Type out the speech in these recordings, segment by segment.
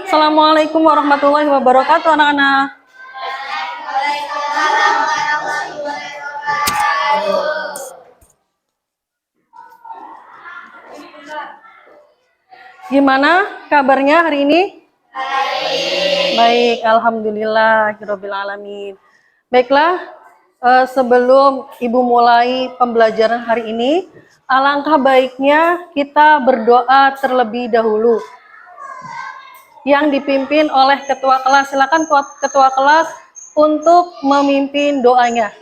Assalamualaikum warahmatullahi wabarakatuh, anak-anak. Gimana kabarnya hari ini? Baik, alhamdulillahirabbil alamin. Baiklah, sebelum Ibu mulai pembelajaran hari ini, alangkah baiknya kita berdoa terlebih dahulu. Yang dipimpin oleh ketua kelas. Silakan ketua kelas untuk memimpin doanya.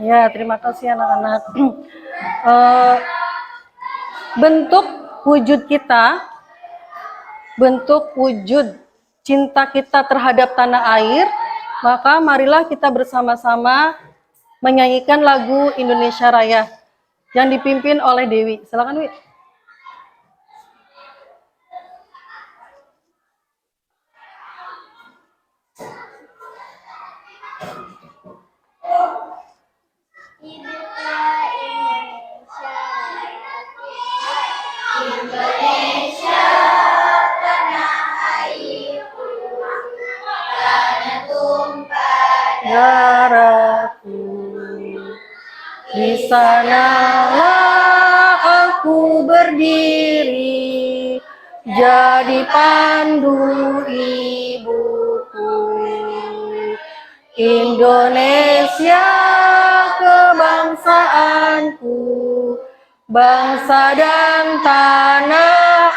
Ya, terima kasih anak-anak. Bentuk wujud kita, bentuk wujud cinta kita terhadap tanah air, maka marilah kita bersama-sama menyanyikan lagu Indonesia Raya yang dipimpin oleh Dewi. Silakan, Wi. Darahku, di sanalah aku berdiri, jadi pandu ibuku. Indonesia kebangsaanku, bangsa dan tanah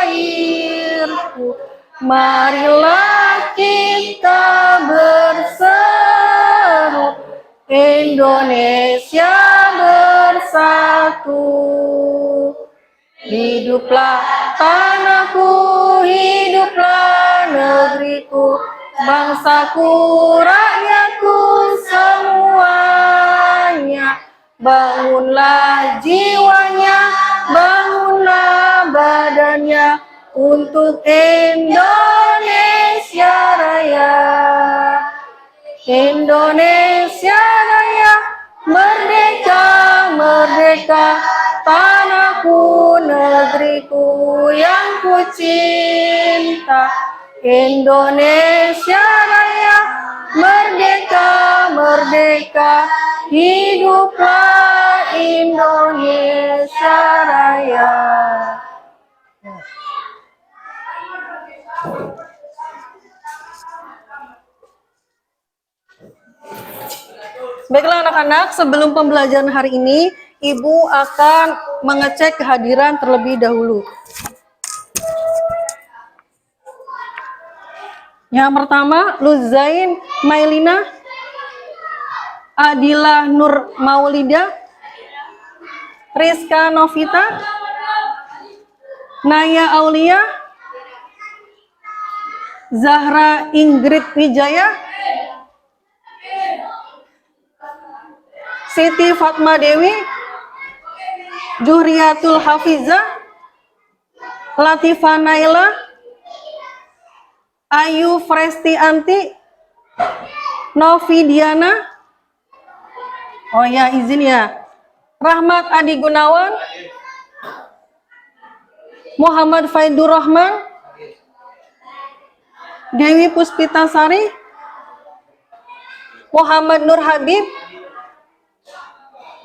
airku. Marilah kita berseru, Indonesia bersatu. Hiduplah tanahku, hiduplah negeriku, bangsaku, rakyatku semuanya. Bangunlah jiwanya, bangunlah badannya untuk Indonesia Raya. Indonesia Raya, merdeka, merdeka, tanahku, negeriku yang ku cinta. Indonesia Raya, merdeka, merdeka, hiduplah Indonesia Raya. Baiklah anak-anak, sebelum pembelajaran hari ini, Ibu akan mengecek kehadiran terlebih dahulu. Yang pertama, Luzain Mailina, Adila Nur Maulida, Rizka Novita, Naya Aulia, Zahra Ingrid Wijaya, Siti Fatma Dewi, Juhriyatul Hafiza, Latifah Naila, Ayu Fresti Anti, Novi Diana, oh ya izin ya, Rahmat Adi Gunawan, Muhammad Faidur Rahman, Dewi Puspitasari, Muhammad Nur Habib,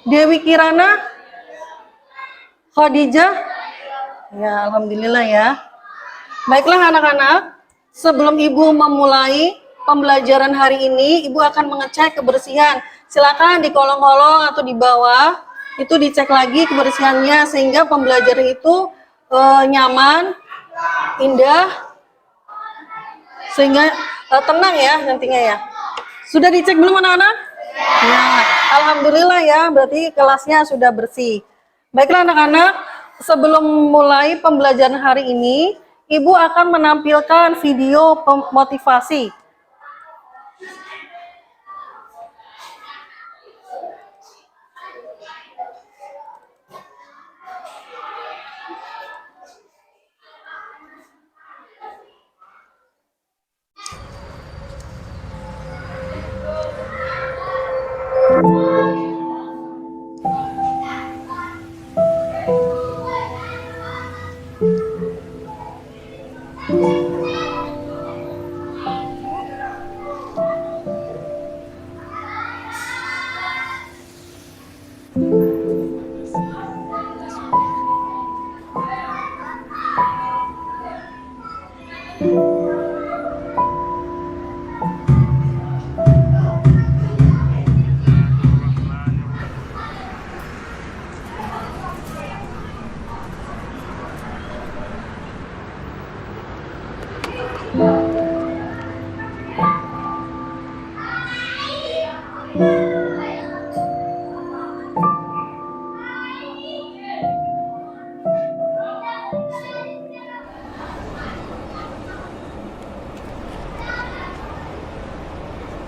Dewi Kirana, Khadijah. Ya, alhamdulillah ya. Baiklah anak-anak, sebelum Ibu memulai pembelajaran hari ini, Ibu akan mengecek kebersihan. Silakan di kolong-kolong atau di bawah itu dicek lagi kebersihannya sehingga pembelajaran itu nyaman, indah, sehingga tenang ya nantinya ya. Sudah dicek belum anak-anak? Ya, alhamdulillah ya, berarti kelasnya sudah bersih. Baiklah anak-anak, sebelum mulai pembelajaran hari ini, Ibu akan menampilkan video motivasi.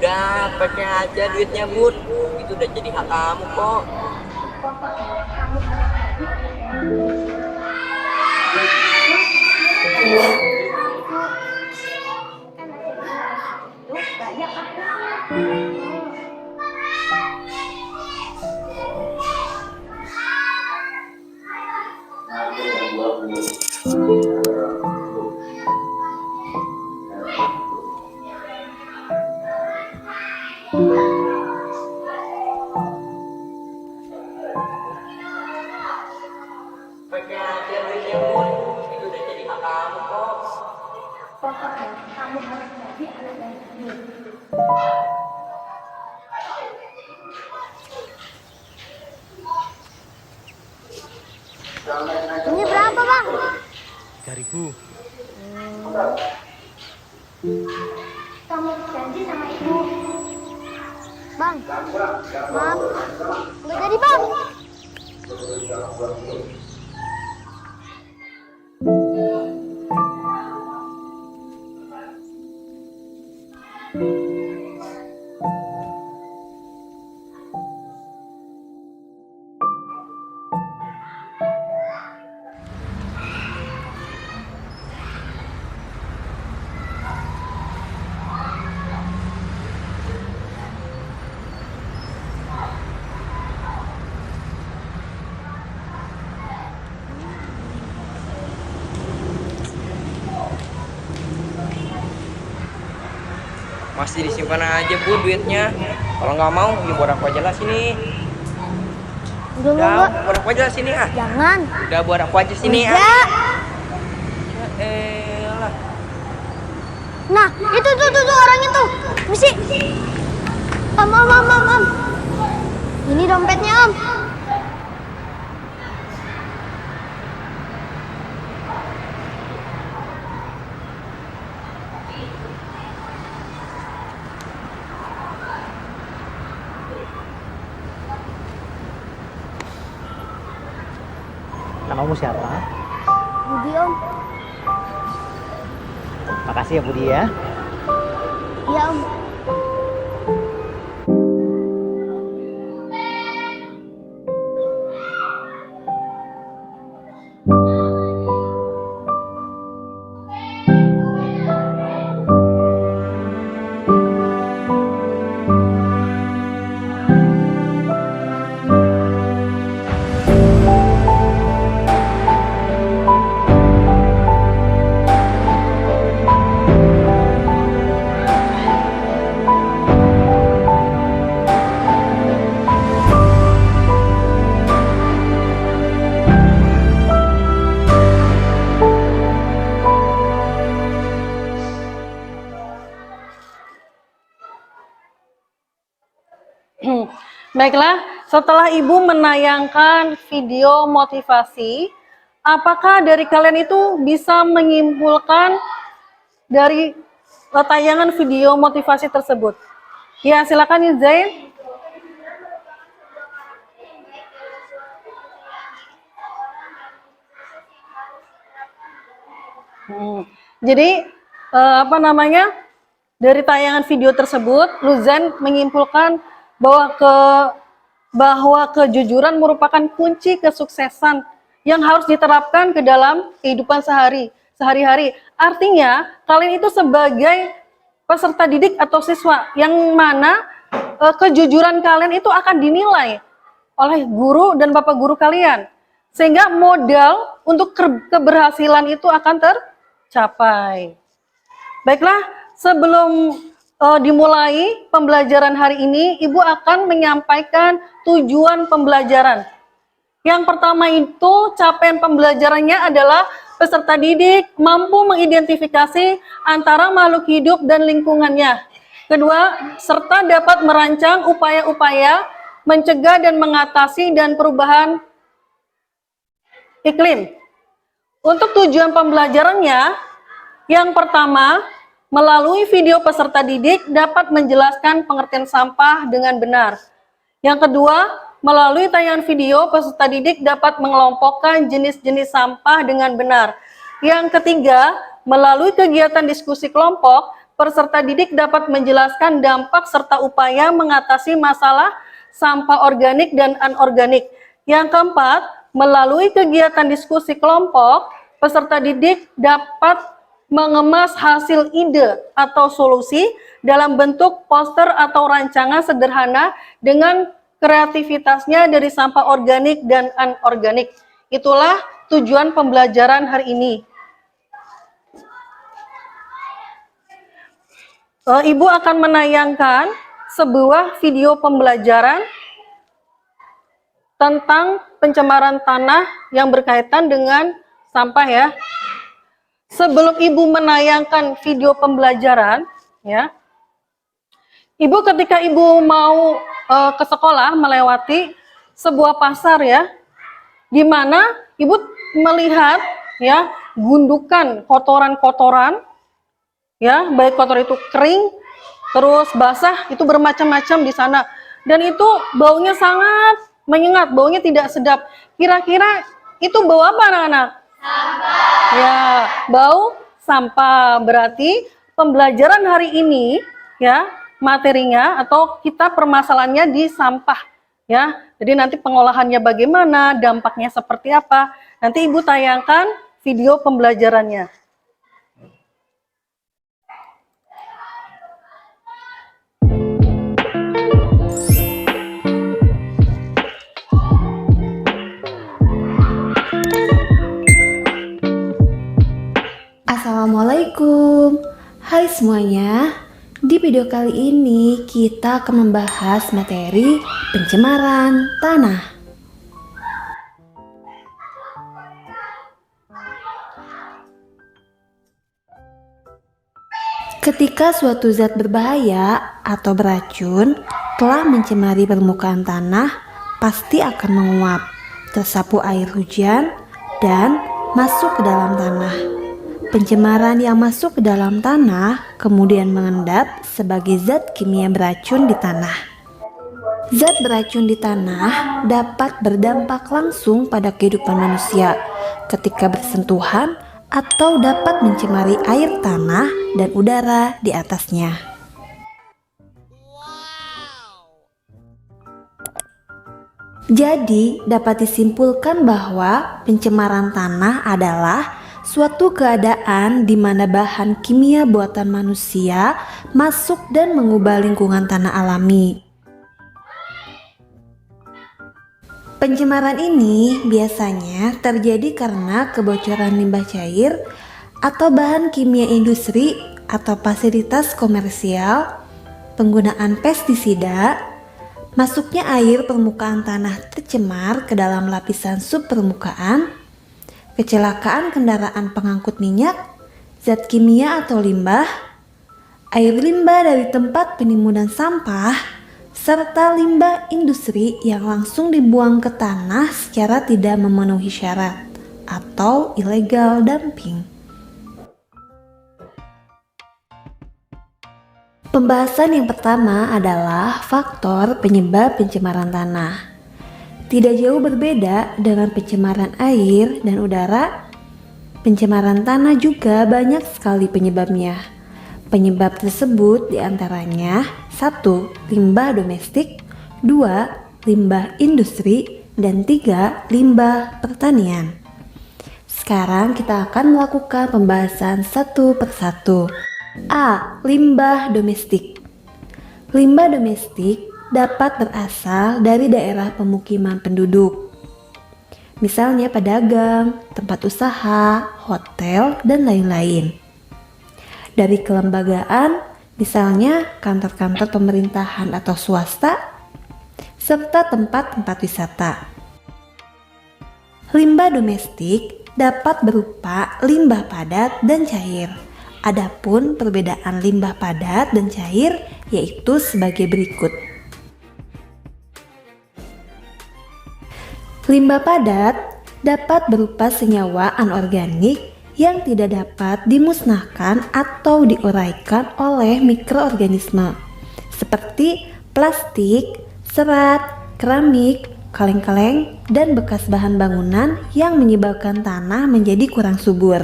Udah, pakai aja duitnya, Bud. Itu udah jadi hak kamu kok. Pakai aja duitnya, Bud. Itu udah jadi hak kamu kok. Pokoknya kamu harus jadi anak yang baik. Ini berapa, Bang? 3.000. Kamu janji sama ibu. Bang, maaf. Nggak jadi, Bang. Masih disimpan aja, Bud, duitnya. Kalau nggak mau, ya buat aku aja lah sini. Enggak. Buat aku aja lah sini ah. Jangan. Udah, buat aku aja sini ah. Enggak. Ya elah. Nah, itu tuh orang itu. Misi. Om. Ini dompetnya, Om. Namamu siapa? Budi, Om. Makasih ya Budi ya. Iya, Om. Baiklah, Setelah Ibu menayangkan video motivasi, apakah dari kalian itu bisa menyimpulkan dari tayangan video motivasi tersebut? Ya, silakan Zain. Jadi dari tayangan video tersebut, Luzan menyimpulkan bahwa kejujuran merupakan kunci kesuksesan yang harus diterapkan ke dalam kehidupan sehari-hari. Artinya, kalian itu sebagai peserta didik atau siswa yang mana kejujuran kalian itu akan dinilai oleh guru dan bapak guru kalian. Sehingga modal untuk keberhasilan itu akan tercapai. Baiklah, sebelum dimulai pembelajaran hari ini, Ibu akan menyampaikan tujuan pembelajaran. Yang pertama itu, capaian pembelajarannya adalah peserta didik mampu mengidentifikasi antara makhluk hidup dan lingkungannya. Kedua, serta dapat merancang upaya-upaya mencegah dan mengatasi dan perubahan iklim. Untuk tujuan pembelajarannya, yang pertama, melalui video peserta didik dapat menjelaskan pengertian sampah dengan benar. Yang kedua, melalui tayangan video peserta didik dapat mengelompokkan jenis-jenis sampah dengan benar. Yang ketiga, melalui kegiatan diskusi kelompok, peserta didik dapat menjelaskan dampak serta upaya mengatasi masalah sampah organik dan anorganik. Yang keempat, melalui kegiatan diskusi kelompok, peserta didik dapat mengemas hasil ide atau solusi dalam bentuk poster atau rancangan sederhana dengan kreativitasnya dari sampah organik dan anorganik. Itulah tujuan pembelajaran hari ini. Ibu akan menayangkan sebuah video pembelajaran tentang pencemaran tanah yang berkaitan dengan sampah ya. Sebelum Ibu menayangkan video pembelajaran, ya, Ibu ketika Ibu mau ke sekolah melewati sebuah pasar ya, di mana Ibu melihat ya gundukan kotoran-kotoran, ya, baik kotor itu kering, terus basah, itu bermacam-macam di sana, dan itu baunya sangat menyengat, baunya tidak sedap. Kira-kira itu bau apa anak-anak? Sampah. Ya, bau sampah. Berarti pembelajaran hari ini ya, materinya atau kita permasalahannya di sampah ya. Jadi nanti pengolahannya bagaimana, dampaknya seperti apa. Nanti Ibu tayangkan video pembelajarannya. Assalamualaikum. Hai semuanya. Di video kali ini kita akan membahas materi pencemaran tanah. Ketika suatu zat berbahaya atau beracun telah mencemari permukaan tanah, pasti akan menguap, tersapu air hujan, dan masuk ke dalam tanah. Pencemaran yang masuk ke dalam tanah kemudian mengendap sebagai zat kimia beracun di tanah. Zat beracun di tanah dapat berdampak langsung pada kehidupan manusia ketika bersentuhan atau dapat mencemari air tanah dan udara di atasnya. Jadi, dapat disimpulkan bahwa pencemaran tanah adalah suatu keadaan di mana bahan kimia buatan manusia masuk dan mengubah lingkungan tanah alami. Pencemaran ini biasanya terjadi karena kebocoran limbah cair atau bahan kimia industri atau fasilitas komersial, penggunaan pestisida, masuknya air permukaan tanah tercemar ke dalam lapisan subpermukaan, kecelakaan kendaraan pengangkut minyak, zat kimia atau limbah, air limbah dari tempat penimbunan sampah, serta limbah industri yang langsung dibuang ke tanah secara tidak memenuhi syarat atau illegal dumping. Pembahasan yang pertama adalah faktor penyebab pencemaran tanah. Tidak jauh berbeda dengan pencemaran air dan udara, pencemaran tanah juga banyak sekali penyebabnya. Penyebab tersebut diantaranya 1. Limbah domestik, 2. Limbah industri, dan 3. Limbah pertanian. Sekarang kita akan melakukan pembahasan satu persatu. A. Limbah domestik. Limbah domestik dapat berasal dari daerah pemukiman penduduk. Misalnya pedagang, tempat usaha, hotel, dan lain-lain. Dari kelembagaan, misalnya kantor-kantor pemerintahan atau swasta, serta tempat-tempat wisata. Limbah domestik dapat berupa limbah padat dan cair. Adapun perbedaan limbah padat dan cair yaitu sebagai berikut. Limbah padat dapat berupa senyawa anorganik yang tidak dapat dimusnahkan atau diuraikan oleh mikroorganisme seperti plastik, serat, keramik, kaleng-kaleng, dan bekas bahan bangunan yang menyebabkan tanah menjadi kurang subur.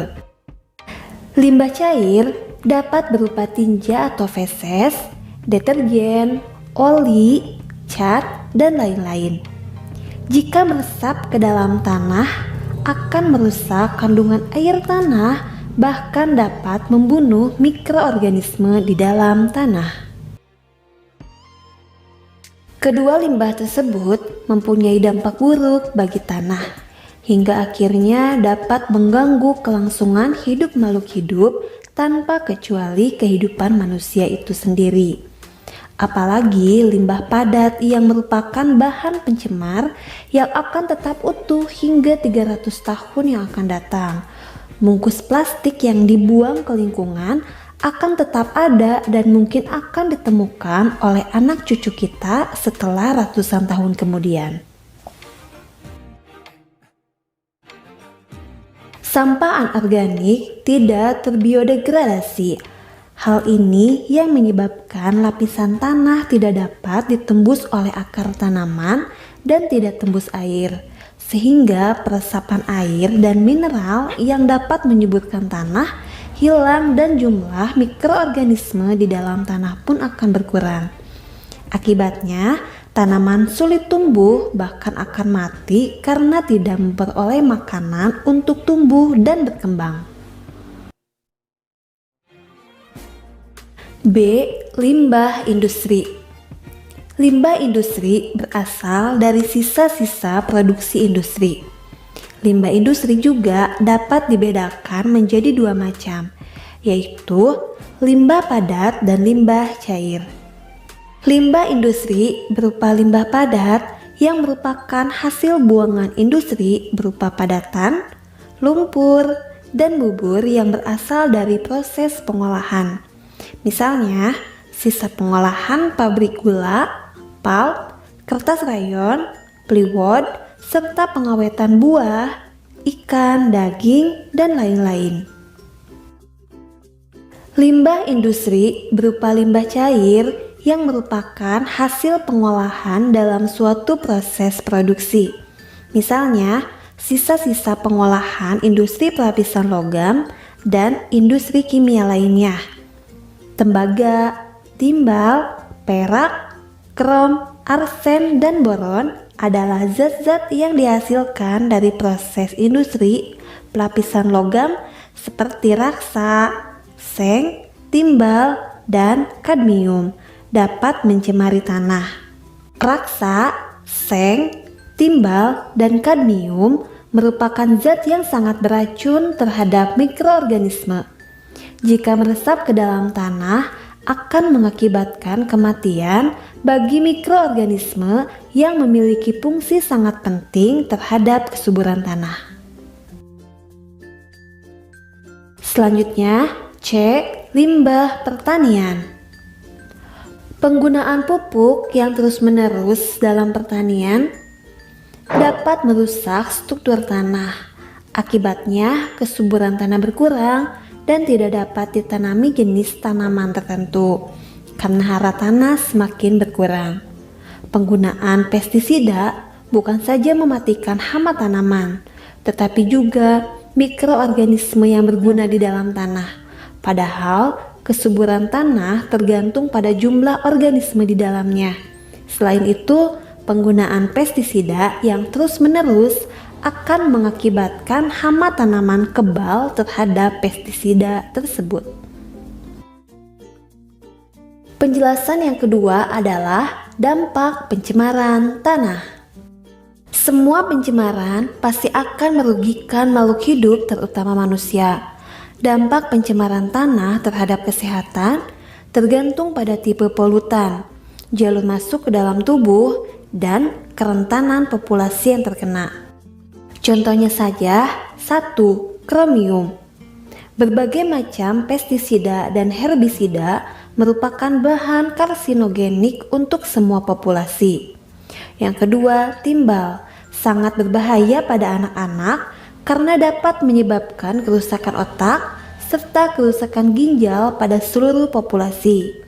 Limbah cair dapat berupa tinja atau feses, deterjen, oli, cat, dan lain-lain. Jika meresap ke dalam tanah, akan merusak kandungan air tanah, bahkan dapat membunuh mikroorganisme di dalam tanah. Kedua limbah tersebut mempunyai dampak buruk bagi tanah, hingga akhirnya dapat mengganggu kelangsungan hidup makhluk hidup tanpa kecuali kehidupan manusia itu sendiri. Apalagi limbah padat yang merupakan bahan pencemar yang akan tetap utuh hingga 300 tahun yang akan datang. Bungkus plastik yang dibuang ke lingkungan akan tetap ada dan mungkin akan ditemukan oleh anak cucu kita setelah ratusan tahun kemudian. Sampah anorganik tidak terbiodegradasi. Hal ini yang menyebabkan lapisan tanah tidak dapat ditembus oleh akar tanaman dan tidak tembus air, sehingga peresapan air dan mineral yang dapat menyuburkan tanah hilang dan jumlah mikroorganisme di dalam tanah pun akan berkurang. Akibatnya, tanaman sulit tumbuh bahkan akan mati karena tidak memperoleh makanan untuk tumbuh dan berkembang. B. Limbah industri. Limbah industri berasal dari sisa-sisa produksi industri. Limbah industri juga dapat dibedakan menjadi dua macam, yaitu limbah padat dan limbah cair. Limbah industri berupa limbah padat yang merupakan hasil buangan industri berupa padatan, lumpur, dan bubur yang berasal dari proses pengolahan. Misalnya, sisa pengolahan pabrik gula, pulp, kertas rayon, plywood, serta pengawetan buah, ikan, daging, dan lain-lain. Limbah industri berupa limbah cair yang merupakan hasil pengolahan dalam suatu proses produksi. Misalnya, sisa-sisa pengolahan industri pelapisan logam dan industri kimia lainnya. Tembaga, timbal, perak, krom, arsen, dan boron adalah zat-zat yang dihasilkan dari proses industri pelapisan logam seperti raksa, seng, timbal, dan kadmium dapat mencemari tanah. Raksa, seng, timbal, dan kadmium merupakan zat yang sangat beracun terhadap mikroorganisme. Jika meresap ke dalam tanah, akan mengakibatkan kematian bagi mikroorganisme yang memiliki fungsi sangat penting terhadap kesuburan tanah. Selanjutnya, C. Limbah pertanian. Penggunaan pupuk yang terus-menerus dalam pertanian dapat merusak struktur tanah. Akibatnya, kesuburan tanah berkurang dan tidak dapat ditanami jenis tanaman tertentu karena hara tanah semakin berkurang. Penggunaan pestisida bukan saja mematikan hama tanaman, tetapi juga mikroorganisme yang berguna di dalam tanah. Padahal, kesuburan tanah tergantung pada jumlah organisme di dalamnya. Selain itu, penggunaan pestisida yang terus-menerus akan mengakibatkan hama tanaman kebal terhadap pestisida tersebut. Penjelasan yang kedua adalah dampak pencemaran tanah. Semua pencemaran pasti akan merugikan makhluk hidup, terutama manusia. Dampak pencemaran tanah terhadap kesehatan tergantung pada tipe polutan, jalur masuk ke dalam tubuh, dan kerentanan populasi yang terkena. Contohnya saja, 1. Kromium. Berbagai macam pestisida dan herbisida merupakan bahan karsinogenik untuk semua populasi. Yang kedua, timbal. Sangat berbahaya pada anak-anak karena dapat menyebabkan kerusakan otak serta kerusakan ginjal pada seluruh populasi.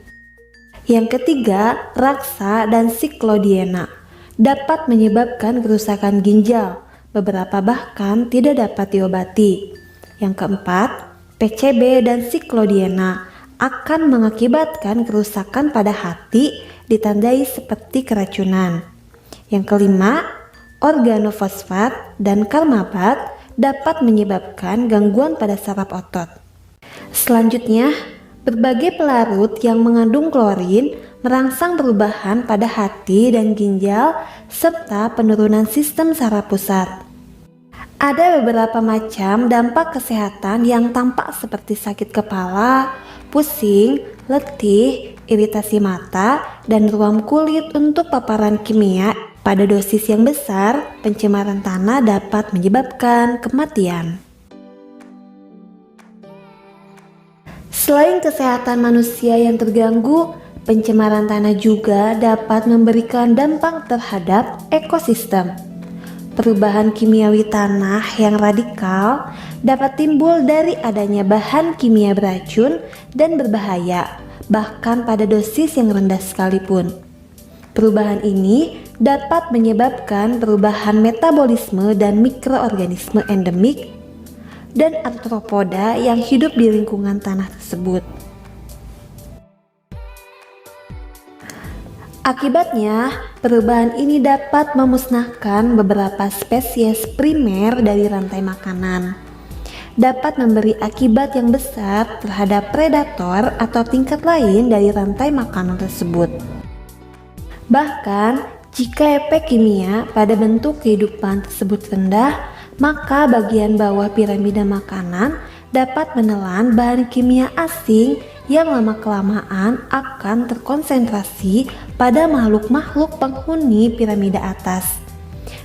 Yang ketiga, raksa dan siklodiena dapat menyebabkan kerusakan ginjal, beberapa bahkan tidak dapat diobati. Yang keempat, PCB dan siklodiena akan mengakibatkan kerusakan pada hati ditandai seperti keracunan. Yang kelima, organofosfat dan karmabat dapat menyebabkan gangguan pada saraf otot. Selanjutnya, berbagai pelarut yang mengandung klorin merangsang perubahan pada hati dan ginjal serta penurunan sistem saraf pusat. Ada beberapa macam dampak kesehatan yang tampak seperti sakit kepala, pusing, letih, iritasi mata, dan ruam kulit untuk paparan kimia. Pada dosis yang besar, pencemaran tanah dapat menyebabkan kematian. Selain kesehatan manusia yang terganggu, pencemaran tanah juga dapat memberikan dampak terhadap ekosistem. Perubahan kimiawi tanah yang radikal dapat timbul dari adanya bahan kimia beracun dan berbahaya, bahkan pada dosis yang rendah sekalipun. Perubahan ini dapat menyebabkan perubahan metabolisme dan mikroorganisme endemik dan arthropoda yang hidup di lingkungan tanah tersebut. Akibatnya, perubahan ini dapat memusnahkan beberapa spesies primer dari rantai makanan, dapat memberi akibat yang besar terhadap predator atau tingkat lain dari rantai makanan tersebut. Bahkan, jika efek kimia pada bentuk kehidupan tersebut rendah, maka bagian bawah piramida makanan dapat menelan bahan kimia asing yang lama-kelamaan akan terkonsentrasi pada makhluk-makhluk penghuni piramida atas.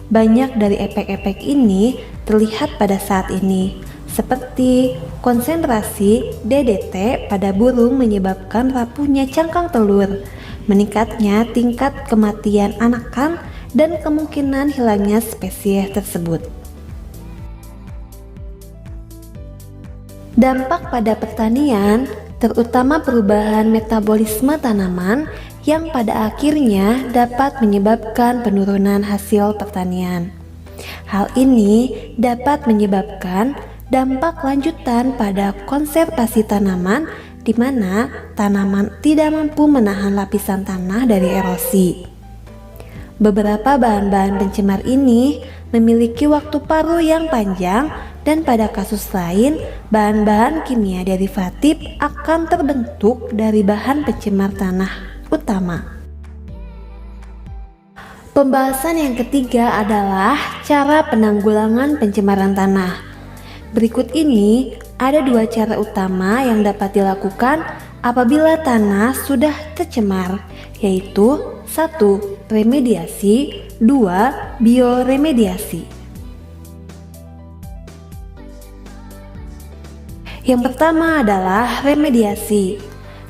Banyak dari efek-efek ini terlihat pada saat ini, seperti konsentrasi DDT pada burung menyebabkan rapuhnya cangkang telur, meningkatnya tingkat kematian anakan, dan kemungkinan hilangnya spesies tersebut. Dampak pada pertanian, terutama perubahan metabolisme tanaman yang pada akhirnya dapat menyebabkan penurunan hasil pertanian. Hal ini dapat menyebabkan dampak lanjutan pada konservasi tanaman di mana tanaman tidak mampu menahan lapisan tanah dari erosi. Beberapa bahan-bahan pencemar ini memiliki waktu paruh yang panjang, dan pada kasus lain, bahan-bahan kimia derivatif akan terbentuk dari bahan pencemar tanah utama. Pembahasan yang ketiga adalah cara penanggulangan pencemaran tanah. Berikut ini ada dua cara utama yang dapat dilakukan apabila tanah sudah tercemar, yaitu 1. Remediasi, 2. Bioremediasi. Yang pertama adalah remediasi.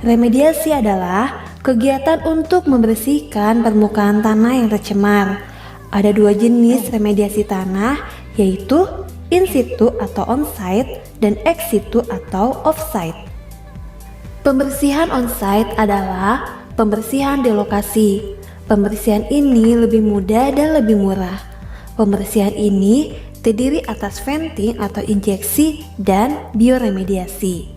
Remediasi adalah kegiatan untuk membersihkan permukaan tanah yang tercemar. Ada dua jenis remediasi tanah, yaitu in situ atau on-site dan ex situ atau off-site. Pembersihan on-site adalah pembersihan di lokasi. Pembersihan ini lebih mudah dan lebih murah. Pembersihan ini terdiri atas venting atau injeksi dan bioremediasi.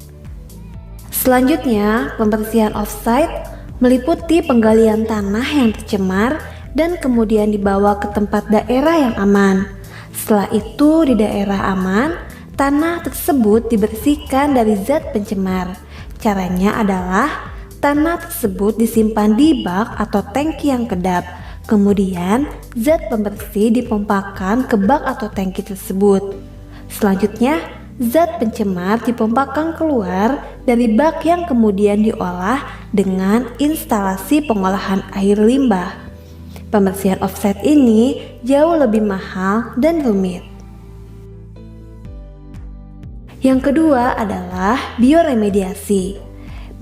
Selanjutnya, pembersihan off-site meliputi penggalian tanah yang tercemar dan kemudian dibawa ke tempat daerah yang aman. Setelah itu di daerah aman, tanah tersebut dibersihkan dari zat pencemar. Caranya adalah tanah tersebut disimpan di bak atau tangki yang kedap. Kemudian zat pembersih dipompakan ke bak atau tangki tersebut. Selanjutnya, zat pencemar dipompakan keluar dari bak yang kemudian diolah dengan instalasi pengolahan air limbah. Pembersihan offsite ini jauh lebih mahal dan rumit. Yang kedua adalah bioremediasi.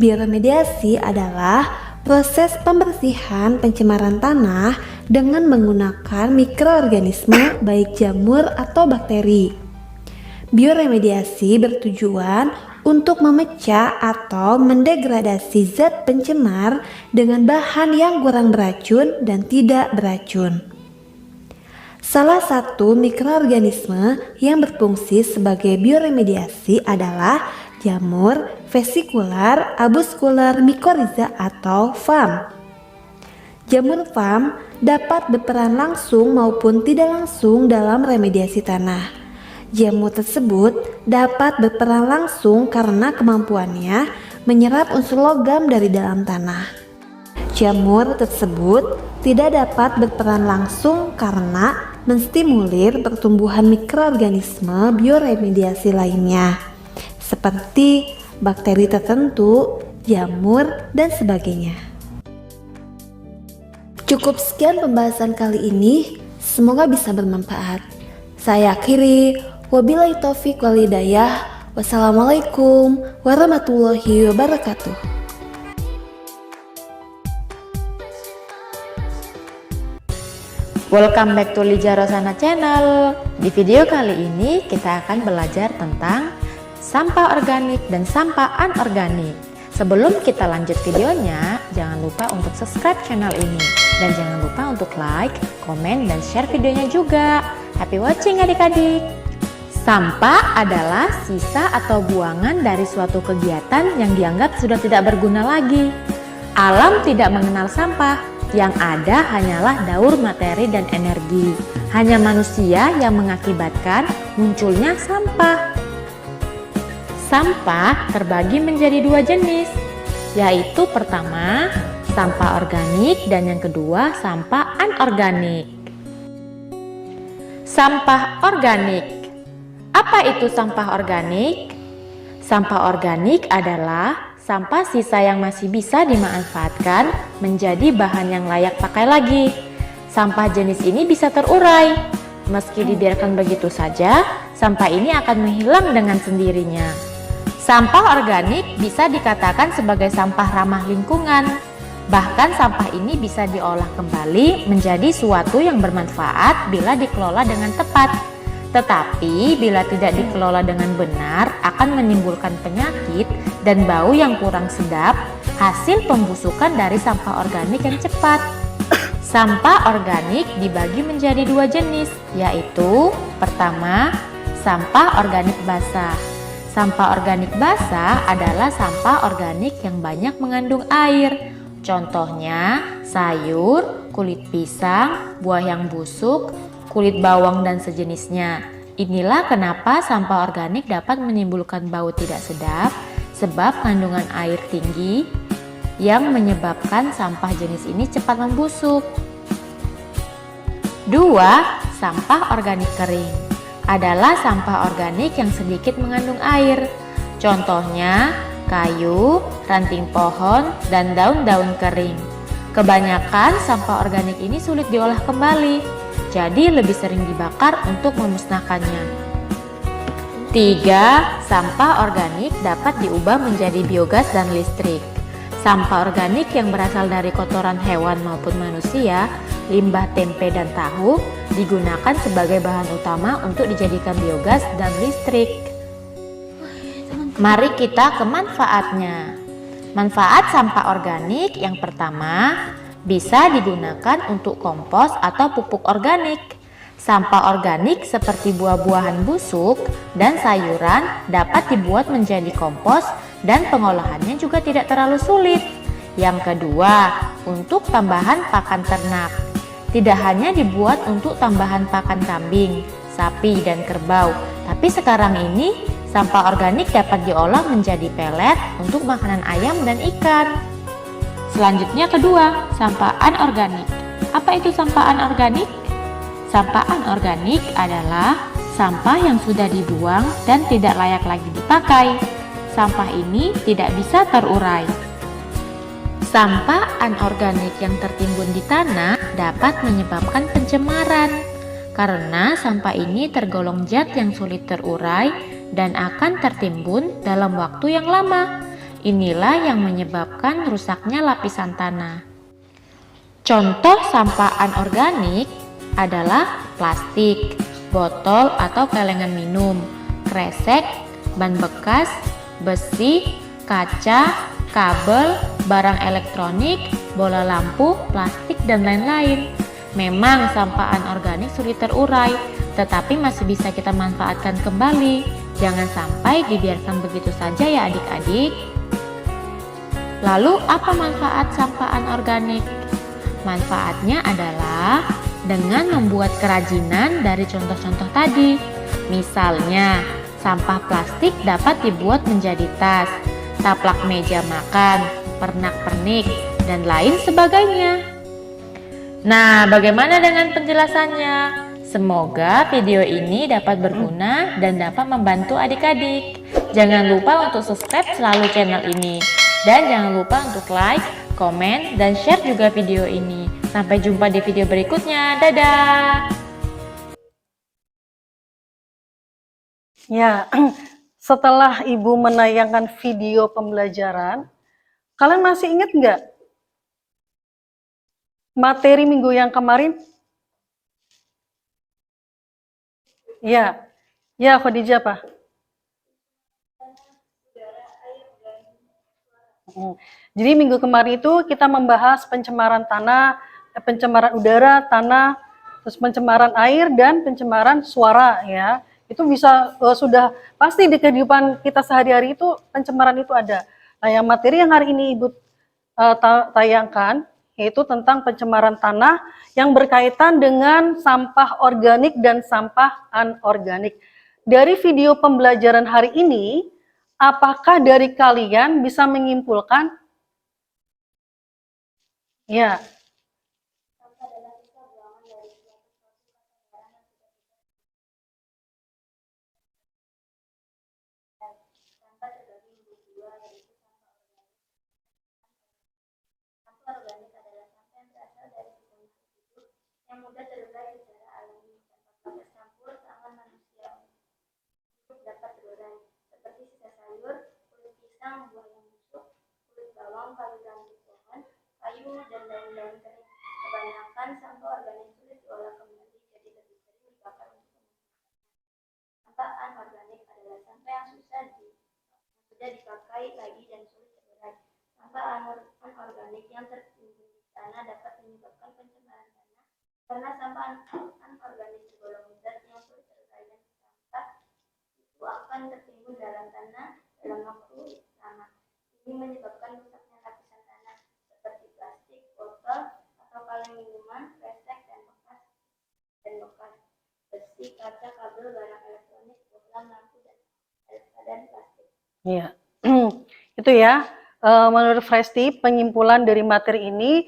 Bioremediasi adalah proses pembersihan pencemaran tanah dengan menggunakan mikroorganisme baik jamur atau bakteri. Bioremediasi bertujuan untuk memecah atau mendegradasi zat pencemar dengan bahan yang kurang beracun dan tidak beracun. Salah satu mikroorganisme yang berfungsi sebagai bioremediasi adalah jamur vesikular avuscular mycorrhiza atau VAM. Jamur VAM dapat berperan langsung maupun tidak langsung dalam remediasi tanah. Jamur tersebut dapat berperan langsung karena kemampuannya menyerap unsur logam dari dalam tanah. Jamur tersebut tidak dapat berperan langsung karena menstimulir pertumbuhan mikroorganisme bioremediasi lainnya, seperti bakteri tertentu, jamur, dan sebagainya. Cukup sekian pembahasan kali ini, semoga bisa bermanfaat. Saya akhiri, wabillahi taufiq wal hidayah. Wassalamualaikum warahmatullahi wabarakatuh. Welcome back to Lija Rosana Channel. Di video kali ini kita akan belajar tentang sampah organik dan sampah anorganik. Sebelum kita lanjut videonya, jangan lupa untuk subscribe channel ini. Dan jangan lupa untuk like, komen, dan share videonya juga. Happy watching adik-adik. Sampah adalah sisa atau buangan dari suatu kegiatan yang dianggap sudah tidak berguna lagi. Alam tidak mengenal sampah. Yang ada hanyalah daur materi dan energi. Hanya manusia yang mengakibatkan munculnya sampah. Sampah terbagi menjadi dua jenis, yaitu pertama, sampah organik dan yang kedua, sampah anorganik. Sampah organik. Apa itu sampah organik? Sampah organik adalah sampah sisa yang masih bisa dimanfaatkan menjadi bahan yang layak pakai lagi. Sampah jenis ini bisa terurai. Meski dibiarkan begitu saja, sampah ini akan menghilang dengan sendirinya. Sampah organik bisa dikatakan sebagai sampah ramah lingkungan. Bahkan sampah ini bisa diolah kembali menjadi suatu yang bermanfaat bila dikelola dengan tepat. Tetapi bila tidak dikelola dengan benar akan menimbulkan penyakit dan bau yang kurang sedap, hasil pembusukan dari sampah organik yang cepat. Sampah organik dibagi menjadi dua jenis, yaitu pertama, sampah organik basah. Sampah organik basah adalah sampah organik yang banyak mengandung air. Contohnya sayur, kulit pisang, buah yang busuk, kulit bawang dan sejenisnya. Inilah kenapa sampah organik dapat menimbulkan bau tidak sedap, sebab kandungan air tinggi yang menyebabkan sampah jenis ini cepat membusuk. 2. Sampah organik kering adalah sampah organik yang sedikit mengandung air. Contohnya kayu, ranting pohon, dan daun-daun kering. Kebanyakan sampah organik ini sulit diolah kembali, jadi lebih sering dibakar untuk memusnahkannya. 3. Sampah organik dapat diubah menjadi biogas dan listrik. Sampah organik yang berasal dari kotoran hewan maupun manusia, limbah tempe dan tahu digunakan sebagai bahan utama untuk dijadikan biogas dan listrik. Mari kita ke manfaatnya. Manfaat sampah organik yang pertama, bisa digunakan untuk kompos atau pupuk organik. Sampah organik seperti buah-buahan busuk dan sayuran dapat dibuat menjadi kompos dan pengolahannya juga tidak terlalu sulit. Yang kedua, untuk tambahan pakan ternak. Tidak hanya dibuat untuk tambahan pakan kambing, sapi, dan kerbau, tapi sekarang ini sampah organik dapat diolah menjadi pelet untuk makanan ayam dan ikan. Selanjutnya kedua, sampah anorganik. Apa itu sampah anorganik? Sampah anorganik adalah sampah yang sudah dibuang dan tidak layak lagi dipakai. Sampah ini tidak bisa terurai. Sampah anorganik yang tertimbun di tanah dapat menyebabkan pencemaran karena sampah ini tergolong zat yang sulit terurai dan akan tertimbun dalam waktu yang lama. Inilah yang menyebabkan rusaknya lapisan tanah. Contoh sampah anorganik adalah plastik, botol atau kelengan minum, kresek, ban bekas, besi, kaca, kabel, barang elektronik, bola lampu, plastik, dan lain-lain. Memang sampah anorganik sulit terurai, tetapi masih bisa kita manfaatkan kembali. Jangan sampai dibiarkan begitu saja ya adik-adik. Lalu apa manfaat sampah anorganik? Manfaatnya adalah dengan membuat kerajinan dari contoh-contoh tadi. Misalnya, sampah plastik dapat dibuat menjadi tas, taplak meja makan, pernak-pernik, dan lain sebagainya. Nah, bagaimana dengan penjelasannya? Semoga video ini dapat berguna dan dapat membantu adik-adik. Jangan lupa untuk subscribe selalu channel ini. Dan jangan lupa untuk like, komen, dan share juga video ini. Sampai jumpa di video berikutnya. Dadah! Ya, setelah Ibu menayangkan video pembelajaran, kalian masih ingat nggak materi minggu yang kemarin? Ya, Khadijah apa? Jadi minggu kemarin itu kita membahas pencemaran tanah, pencemaran udara, tanah, terus pencemaran air dan pencemaran suara ya. Itu bisa sudah pasti di kehidupan kita sehari-hari itu pencemaran itu ada. Nah, yang materi yang hari ini Ibu tayangkan yaitu tentang pencemaran tanah yang berkaitan dengan sampah organik dan sampah anorganik. Dari video pembelajaran hari ini, apakah dari kalian bisa menyimpulkan? Ya. Organik adalah sampah yang berasal dari tumbuhan hidup yang mudah terurai secara alami tanpa bercampur tangan manusia. Hidup dapat terurai seperti sisa sayur, kulit pisang, buah yang busuk, kulit bawang, kayu ranting pohon, kayu, dan daun-daun kering. Kebanyakan sampah organik sulit diolah kembali, jadi lebih sering dibakar untuk pembuangan. Sampah anorganik adalah sampah yang sudah dipakai lagi dan sulit terurai. Sampah anorganik yang tertimbun di tanah dapat menyebabkan pencemaran tanah karena sampah anorganik tergolong zat yang sulit terurai dan sampah itu akan tertimbun dalam tanah dalam waktu lama. Ini menyebabkan rusaknya lapisan tanah seperti plastik, botol atau kaleng minuman, kresek dan bekas, besi, kaca, kabel, barang elektronik, bohlam, lampu, dan plastik. Iya, itu ya. Menurut Fresti, penyimpulan dari materi ini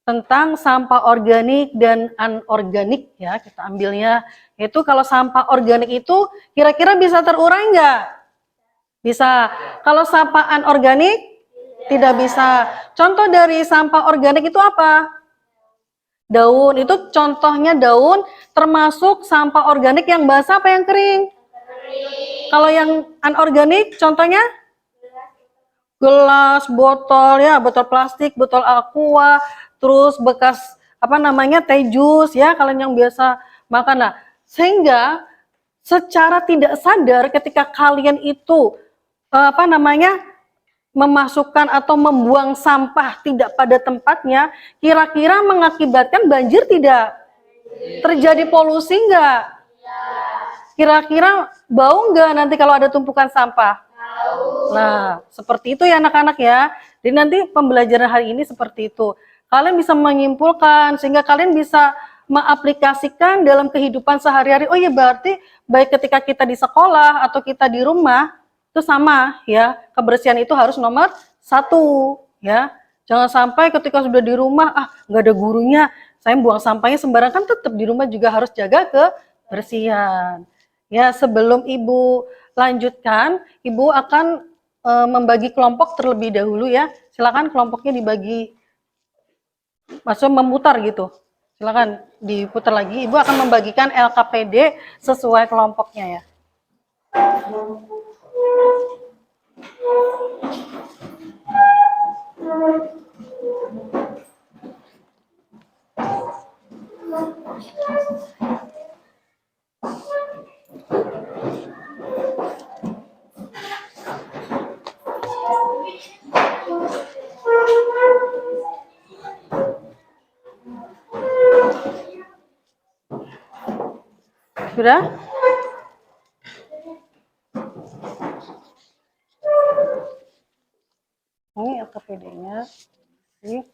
tentang sampah organik dan anorganik ya, kita ambilnya itu kalau sampah organik itu kira-kira bisa terurai nggak? Bisa. Kalau sampah anorganik tidak bisa. Contoh dari sampah organik itu apa? Daun, itu contohnya daun, termasuk sampah organik yang basah apa yang kering? Kalau yang anorganik contohnya? gelas, botol ya, botol plastik, botol aqua, terus bekas apa namanya teh jus ya, kalian yang biasa makan. Nah, sehingga secara tidak sadar ketika kalian itu apa namanya memasukkan atau membuang sampah tidak pada tempatnya, kira-kira mengakibatkan banjir tidak? Terjadi polusi enggak? Kira-kira bau enggak nanti kalau ada tumpukan sampah? Nah, seperti itu ya anak-anak ya. Jadi nanti pembelajaran hari ini seperti itu. Kalian bisa menyimpulkan sehingga kalian bisa mengaplikasikan dalam kehidupan sehari-hari. Oh iya, berarti baik ketika kita di sekolah atau kita di rumah itu sama ya. Kebersihan itu harus nomor 1 ya. Jangan sampai ketika sudah di rumah nggak ada gurunya, saya buang sampahnya sembarangan, kan tetap di rumah juga harus jaga kebersihan. Ya, sebelum Ibu lanjutkan, Ibu akan membagi kelompok terlebih dahulu ya. Silakan kelompoknya dibagi, maksudnya memutar gitu. Silakan diputar lagi. Ibu akan membagikan LKPD sesuai kelompoknya ya. Sudah? Ini LKPD-nya. Ini.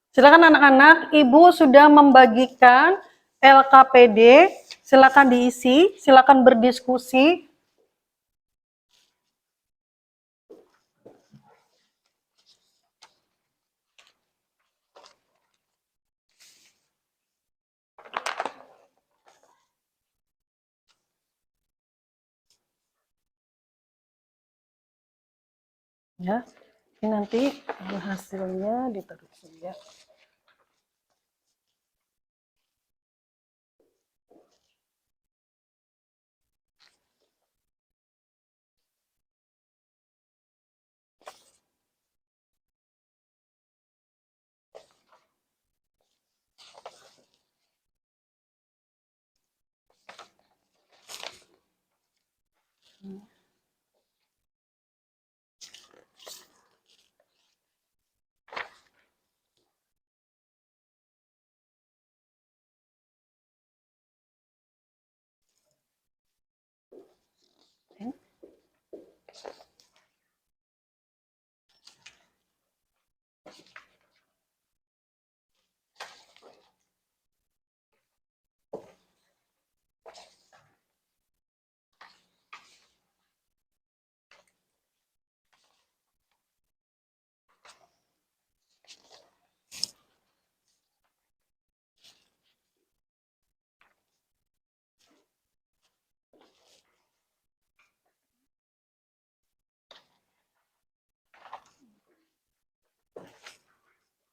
Silakan anak-anak, Ibu sudah membagikan LKPD, silakan diisi, silakan berdiskusi. Ya, ini nanti hasilnya ditaruh sini ya.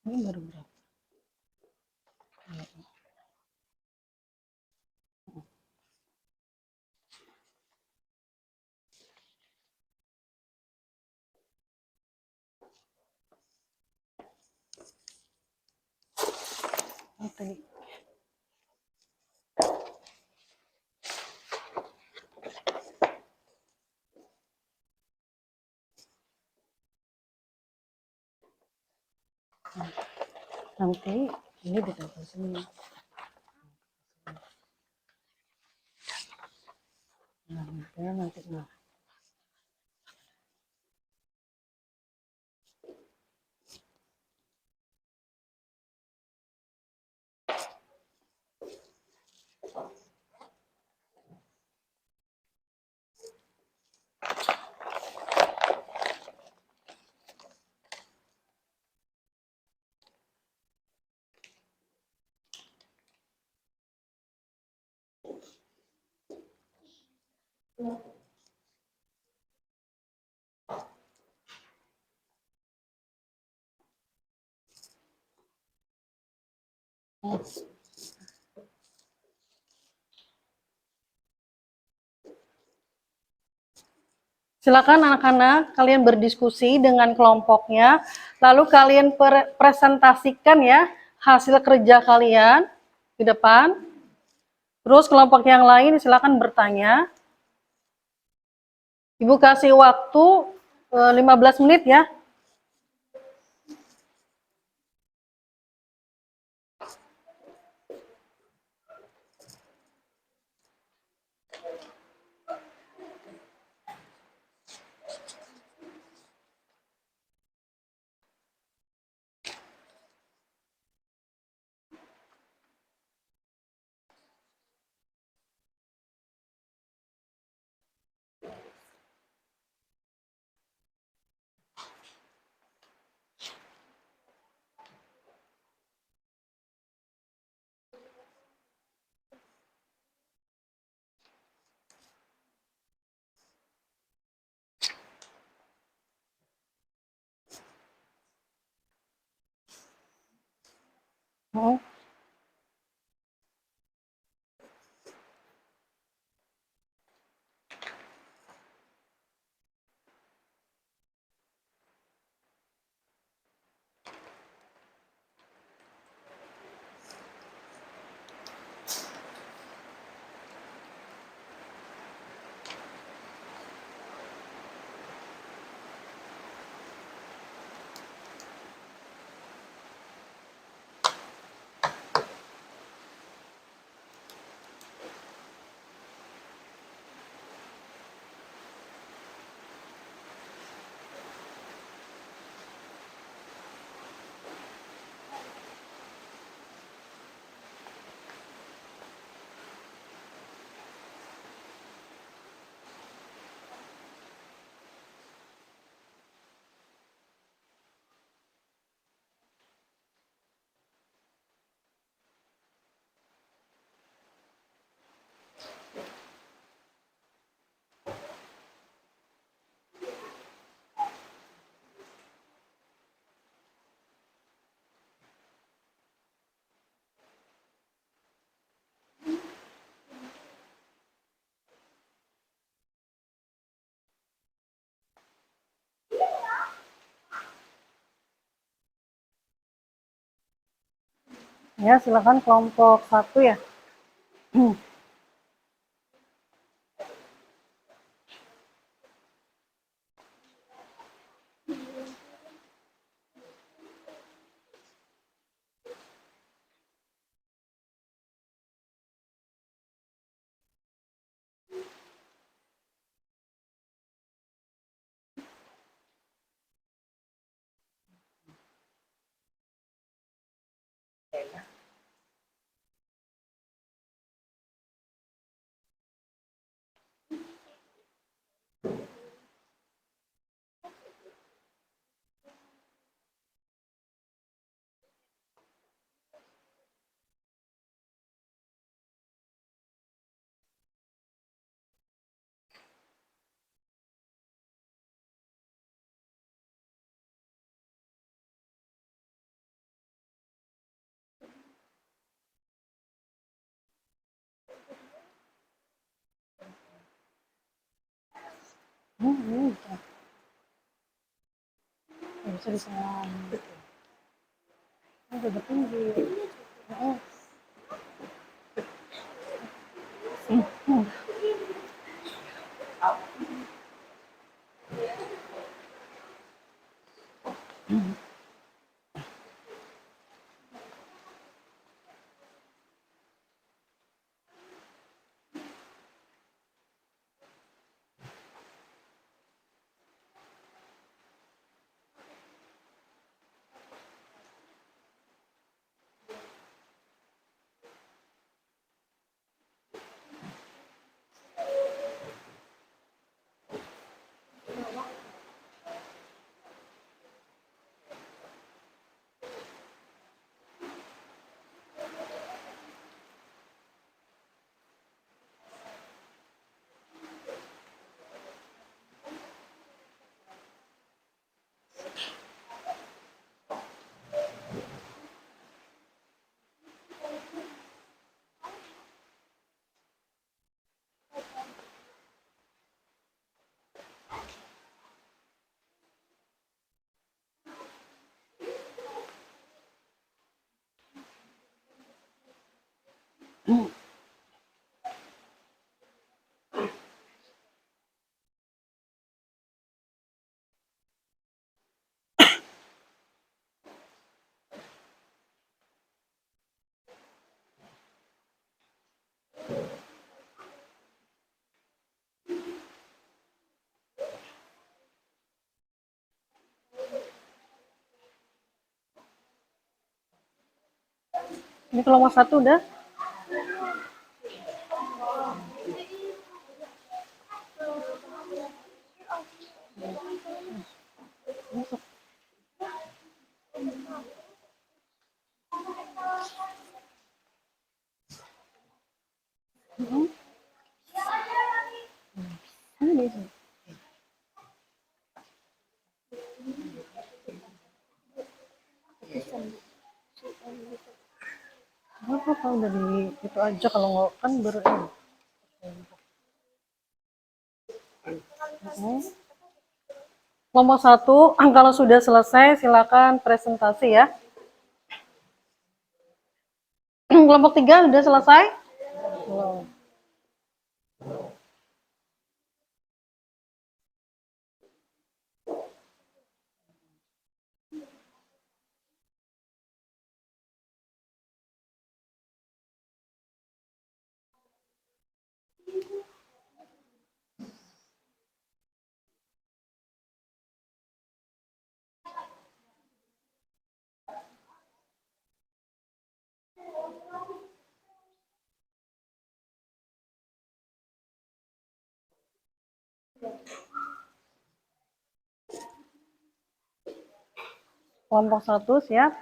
Ini baru berapa? Nanti. Nanti ini ditaruh sini. Nanti. Silakan anak-anak, kalian berdiskusi dengan kelompoknya, lalu kalian presentasikan ya hasil kerja kalian di depan. Terus kelompok yang lain silakan bertanya. Ibu kasih waktu 15 menit ya. Oh. Ya, silakan kelompok 1 ya. Bisa disalahin. Udah bertinggi. Ini kelompok 1 udah. Apa kalau udah di itu aja, kalau nggak kan baru ini. Kelompok 1, kalau sudah selesai silakan presentasi ya. Kelompok 3 udah selesai? Belum. Kelompok 1 siap?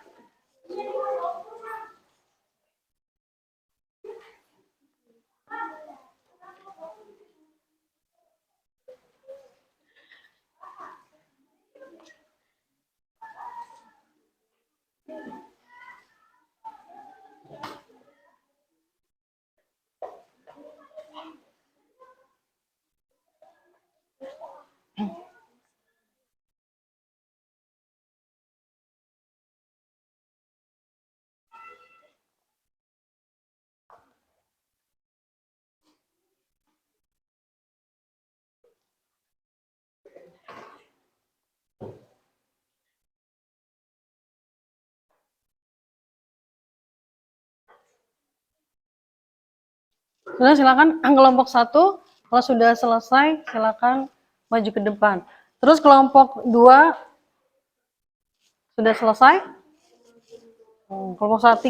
Sudah, silakan kelompok 1 kalau sudah selesai silakan maju ke depan. Terus kelompok 2 sudah selesai? Kelompok 3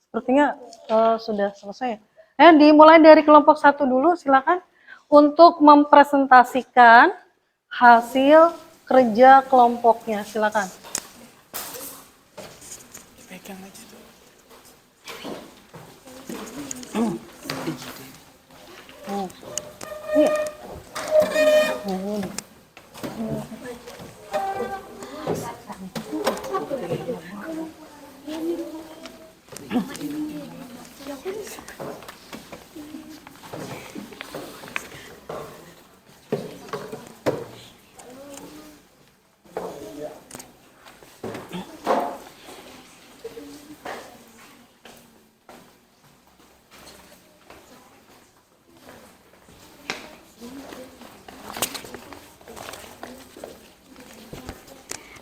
sepertinya sudah selesai. Dimulai dari kelompok 1 dulu silakan untuk mempresentasikan hasil kerja kelompoknya, silakan. Iya.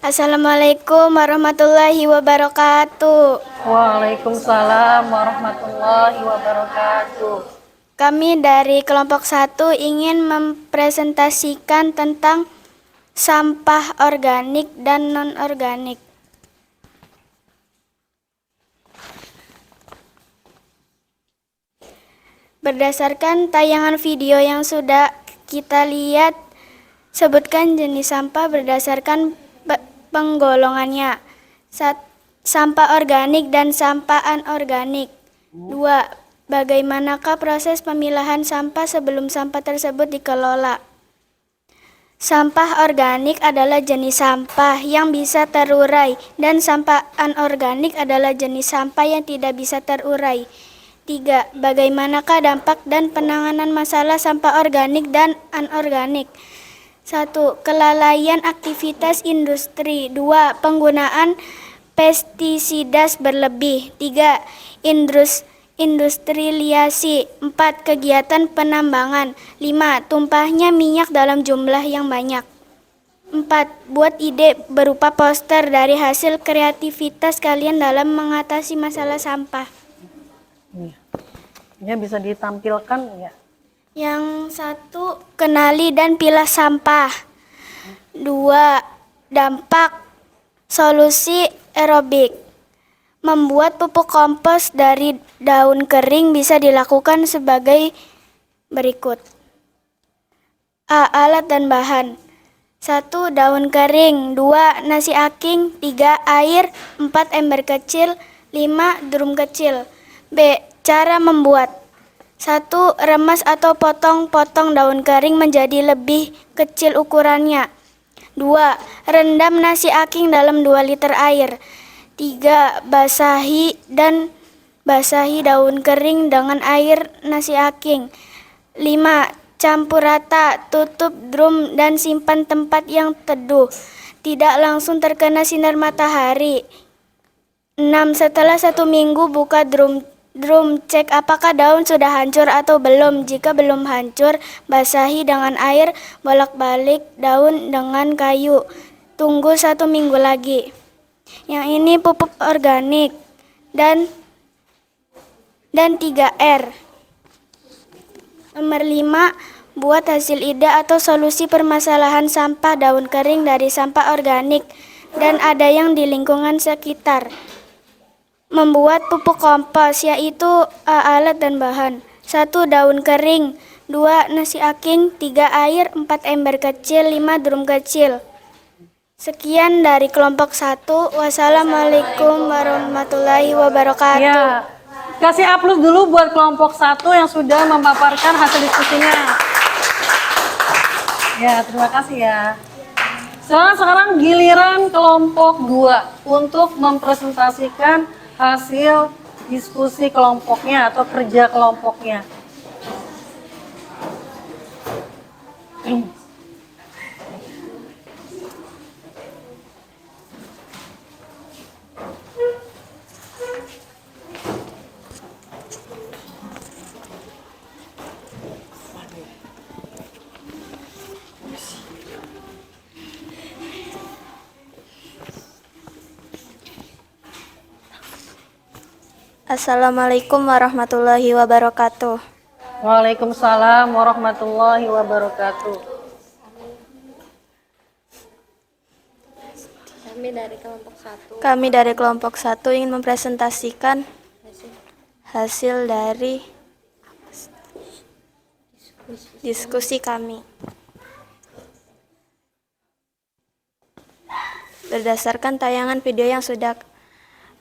Assalamualaikum warahmatullahi wabarakatuh. Waalaikumsalam warahmatullahi wabarakatuh. Kami dari kelompok 1 ingin mempresentasikan tentang sampah organik dan non-organik. Berdasarkan tayangan video yang sudah kita lihat, sebutkan jenis sampah berdasarkan penggolongannya. Sampah organik dan sampah anorganik. 2. Bagaimanakah proses pemilahan sampah sebelum sampah tersebut dikelola? Sampah organik adalah jenis sampah yang bisa terurai dan sampah anorganik adalah jenis sampah yang tidak bisa terurai. 3. Bagaimanakah dampak dan penanganan masalah sampah organik dan anorganik? 1. Kelalaian aktivitas industri. 2. Penggunaan pestisida berlebih. 3. industrialisasi. 4. Kegiatan penambangan. 5. Tumpahnya minyak dalam jumlah yang banyak. 4. Buat ide berupa poster dari hasil kreativitas kalian dalam mengatasi masalah sampah. Ya, bisa ditampilkan ya. Yang 1. Kenali dan pilah sampah. 2. Dampak solusi aerobik. Membuat pupuk kompos dari daun kering bisa dilakukan sebagai berikut. A. Alat dan bahan. 1. Daun kering. 2. Nasi aking. 3. Air. 4. Ember kecil. 5. Drum kecil. B. Cara membuat. 1. Remas atau potong-potong daun kering menjadi lebih kecil ukurannya. 2. Rendam nasi aking dalam 2 liter air. 3. Basahi daun kering dengan air nasi aking. 5. Campur rata, tutup drum dan simpan tempat yang teduh, tidak langsung terkena sinar matahari. 6. Setelah 1 minggu buka drum, cek apakah daun sudah hancur atau belum. Jika belum hancur, basahi dengan air, bolak-balik daun dengan kayu. Tunggu 1 minggu lagi. Yang ini pupuk organik dan 3R. Nomor 5, buat hasil ide atau solusi permasalahan sampah daun kering dari sampah organik dan ada yang di lingkungan sekitar. Membuat pupuk kompos, yaitu alat dan bahan. 1. Daun kering. 2. Nasi aking. 3. Air. 4. Ember kecil. 5. Drum kecil. Sekian dari kelompok 1. Wassalamualaikum warahmatullahi wabarakatuh. Ya, kasih aplaus dulu buat kelompok 1 yang sudah memaparkan hasil diskusinya. Ya, terima kasih ya. Sekarang giliran kelompok 2 untuk mempresentasikan hasil diskusi kelompoknya atau kerja kelompoknya. Assalamualaikum warahmatullahi wabarakatuh. Waalaikumsalam warahmatullahi wabarakatuh. Kami dari kelompok 1 ingin mempresentasikan hasil dari diskusi kami. Berdasarkan tayangan video yang sudah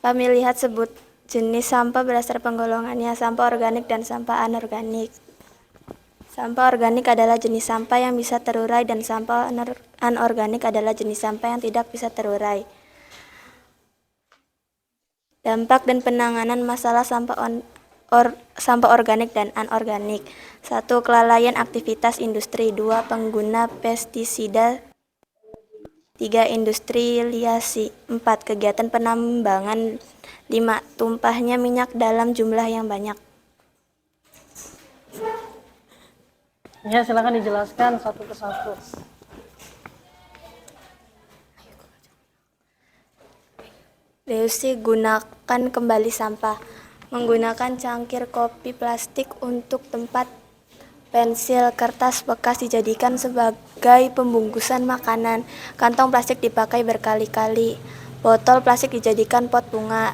kami lihat, sebut jenis sampah berdasar penggolongannya, sampah organik dan sampah anorganik. Sampah organik adalah jenis sampah yang bisa terurai dan sampah anorganik adalah jenis sampah yang tidak bisa terurai. Dampak dan penanganan masalah sampah organik dan anorganik. 1. Kelalaian aktivitas industri. 2. Pengguna pestisida. 3. Industrialisasi. 4. Kegiatan penambangan. 5. Tumpahnya minyak dalam jumlah yang banyak. Ya, silakan dijelaskan satu persatu. Reduksi, gunakan kembali sampah. Menggunakan cangkir kopi plastik untuk tempat pensil, kertas bekas dijadikan sebagai pembungkusan makanan. Kantong plastik dipakai berkali-kali. Botol plastik dijadikan pot bunga.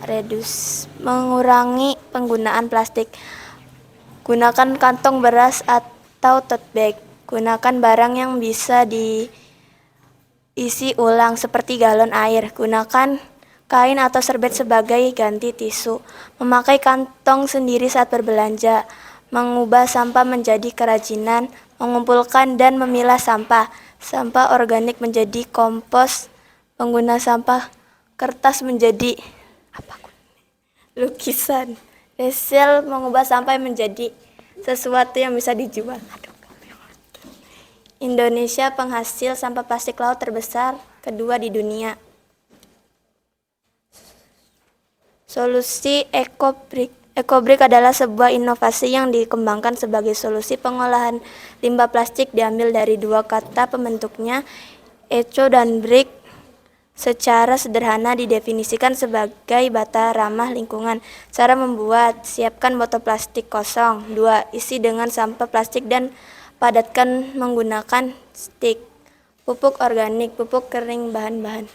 Mengurangi penggunaan plastik. Gunakan kantong beras atau tote bag. Gunakan barang yang bisa diisi ulang seperti galon air. Gunakan kain atau serbet sebagai ganti tisu. Memakai kantong sendiri saat berbelanja. Mengubah sampah menjadi kerajinan. Mengumpulkan dan memilah sampah. Sampah organik menjadi kompos. Pengguna sampah kertas menjadi lukisan. Recycle, mengubah sampah menjadi sesuatu yang bisa dijual. Indonesia penghasil sampah plastik laut terbesar kedua di dunia. Solusi ekobrik. Ekobrik adalah sebuah inovasi yang dikembangkan sebagai solusi pengolahan limbah plastik diambil dari dua kata pembentuknya, eco dan brik. Secara sederhana didefinisikan sebagai bata ramah lingkungan. Cara membuat: siapkan botol plastik kosong. 2. Isi dengan sampah plastik dan padatkan menggunakan stik. Pupuk organik, pupuk kering bahan-bahan.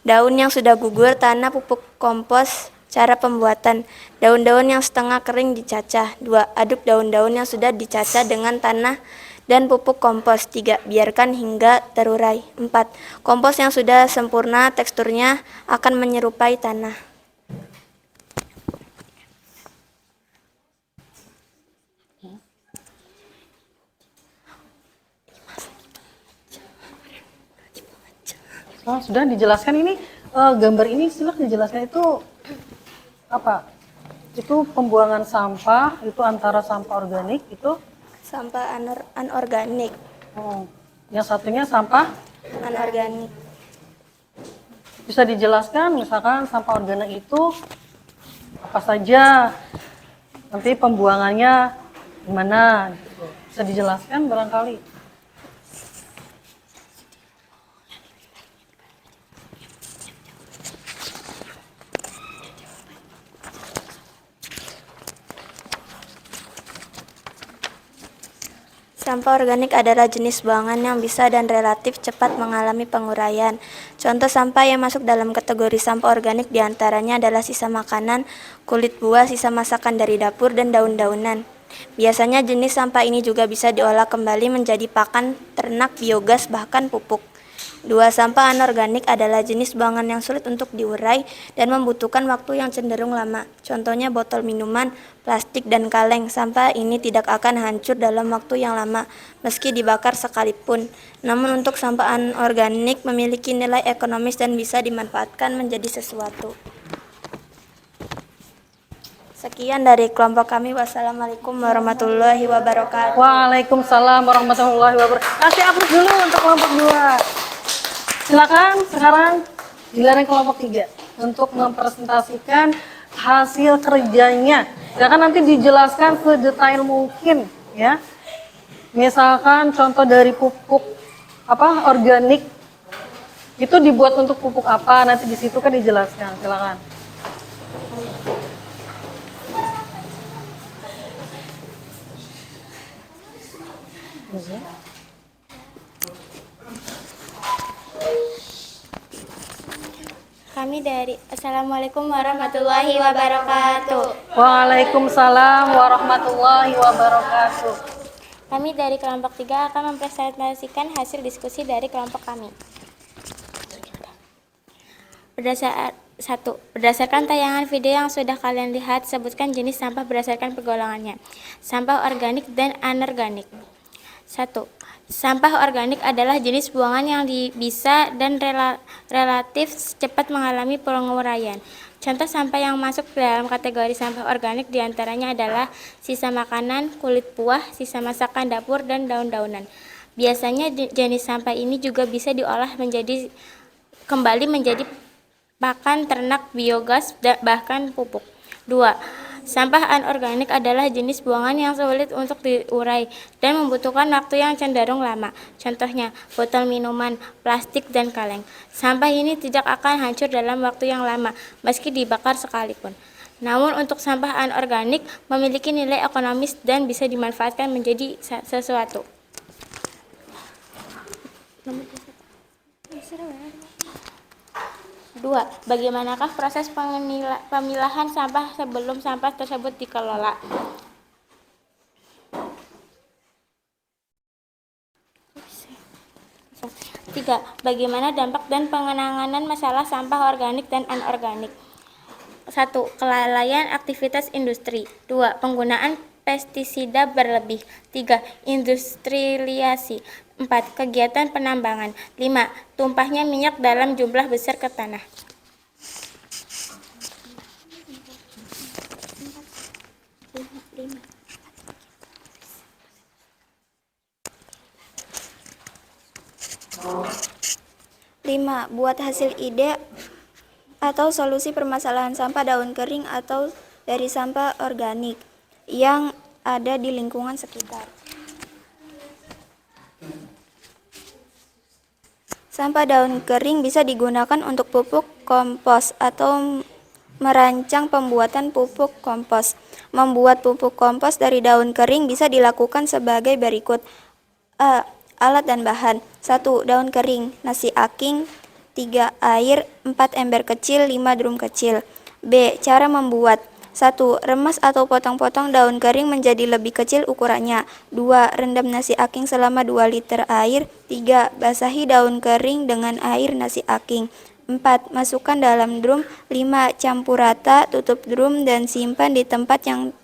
Daun yang sudah gugur, tanah, pupuk kompos. Cara pembuatan: daun-daun yang setengah kering dicacah. 2. Aduk daun-daun yang sudah dicacah dengan tanah dan pupuk kompos. 3. Biarkan hingga terurai. 4. Kompos yang sudah sempurna teksturnya akan menyerupai tanah. Sudah dijelaskan ini, gambar ini silakan dijelaskan itu apa? Itu pembuangan sampah, itu antara sampah organik, itu Sampah anorganik. yang satunya sampah. Anorganik. Bisa dijelaskan misalkan sampah organik itu apa saja, nanti pembuangannya gimana gitu. Bisa dijelaskan barangkali. Sampah organik adalah jenis buangan yang bisa dan relatif cepat mengalami penguraian. Contoh sampah yang masuk dalam kategori sampah organik diantaranya adalah sisa makanan, kulit buah, sisa masakan dari dapur, dan daun-daunan. Biasanya jenis sampah ini juga bisa diolah kembali menjadi pakan ternak, biogas, bahkan pupuk. 2. Sampah anorganik adalah jenis buangan yang sulit untuk diurai dan membutuhkan waktu yang cenderung lama. Contohnya botol minuman, plastik, dan kaleng. Sampah ini tidak akan hancur dalam waktu yang lama, meski dibakar sekalipun. Namun untuk sampah anorganik memiliki nilai ekonomis dan bisa dimanfaatkan menjadi sesuatu. Sekian dari kelompok kami. Wassalamualaikum warahmatullahi wabarakatuh. Waalaikumsalam warahmatullahi wabarakatuh. Kasih aplaus dulu untuk kelompok 2. Silakan sekarang giliran kelompok 3 untuk mempresentasikan hasil kerjanya. Silakan nanti dijelaskan sedetail mungkin ya. Misalkan contoh dari pupuk organik itu dibuat untuk pupuk apa, nanti di situ kan dijelaskan. Silakan. Kami dari Assalamualaikum warahmatullahi wabarakatuh. Waalaikumsalam warahmatullahi wabarakatuh. Kami dari kelompok 3 akan mempresentasikan hasil diskusi dari kelompok kami. Berdasarkan tayangan video yang sudah kalian lihat, sebutkan jenis sampah berdasarkan pergolongannya. Sampah organik dan anorganik. 1. Sampah organik adalah jenis buangan yang bisa dan relatif cepat mengalami penguraian. Contoh sampah yang masuk dalam kategori sampah organik diantaranya adalah sisa makanan, kulit buah, sisa masakan dapur, dan daun-daunan. Biasanya jenis sampah ini juga bisa diolah kembali menjadi pakan ternak, biogas, bahkan pupuk. 2. Sampah anorganik adalah jenis buangan yang sulit untuk diurai dan membutuhkan waktu yang cenderung lama. Contohnya, botol minuman, plastik, dan kaleng. Sampah ini tidak akan hancur dalam waktu yang lama, meski dibakar sekalipun. Namun untuk sampah anorganik memiliki nilai ekonomis dan bisa dimanfaatkan menjadi sesuatu. 2. Bagaimanakah proses pemilahan sampah sebelum sampah tersebut dikelola? Tiga. Bagaimana dampak dan penanganan masalah sampah organik dan anorganik? 1. Kelalaian aktivitas industri. 2. Penggunaan pestisida berlebih. 3. Industrialisasi. 4. Kegiatan penambangan. 5. Tumpahnya minyak dalam jumlah besar ke tanah. Buat hasil ide atau solusi permasalahan sampah daun kering atau dari sampah organik yang ada di lingkungan sekitar. Sampah daun kering bisa digunakan untuk pupuk kompos atau merancang pembuatan pupuk kompos. Membuat pupuk kompos dari daun kering bisa dilakukan sebagai berikut. A. Alat dan bahan. 1. Daun kering, nasi aking, 3. Air, 4 ember kecil, 5 drum kecil. B. Cara membuat. 1. Remas atau potong-potong daun kering menjadi lebih kecil ukurannya. 2. Rendam nasi aking selama 2 liter air. 3. Basahi daun kering dengan air nasi aking. 4. Masukkan dalam drum. 5. Campur rata, tutup drum dan simpan di tempat yang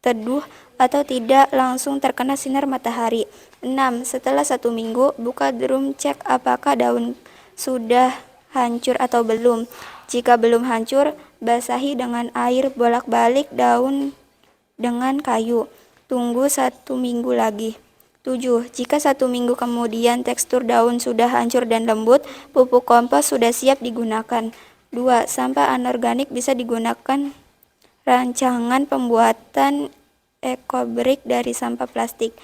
teduh atau tidak langsung terkena sinar matahari. 6. Setelah 1 minggu, buka drum, cek apakah daun sudah hancur atau belum. Jika belum hancur, basahi dengan air, bolak-balik daun dengan kayu. Tunggu 1 minggu lagi. 7. Jika 1 minggu kemudian tekstur daun sudah hancur dan lembut, pupuk kompos sudah siap digunakan. 2. Sampah anorganik bisa digunakan rancangan pembuatan ekobrik dari sampah plastik.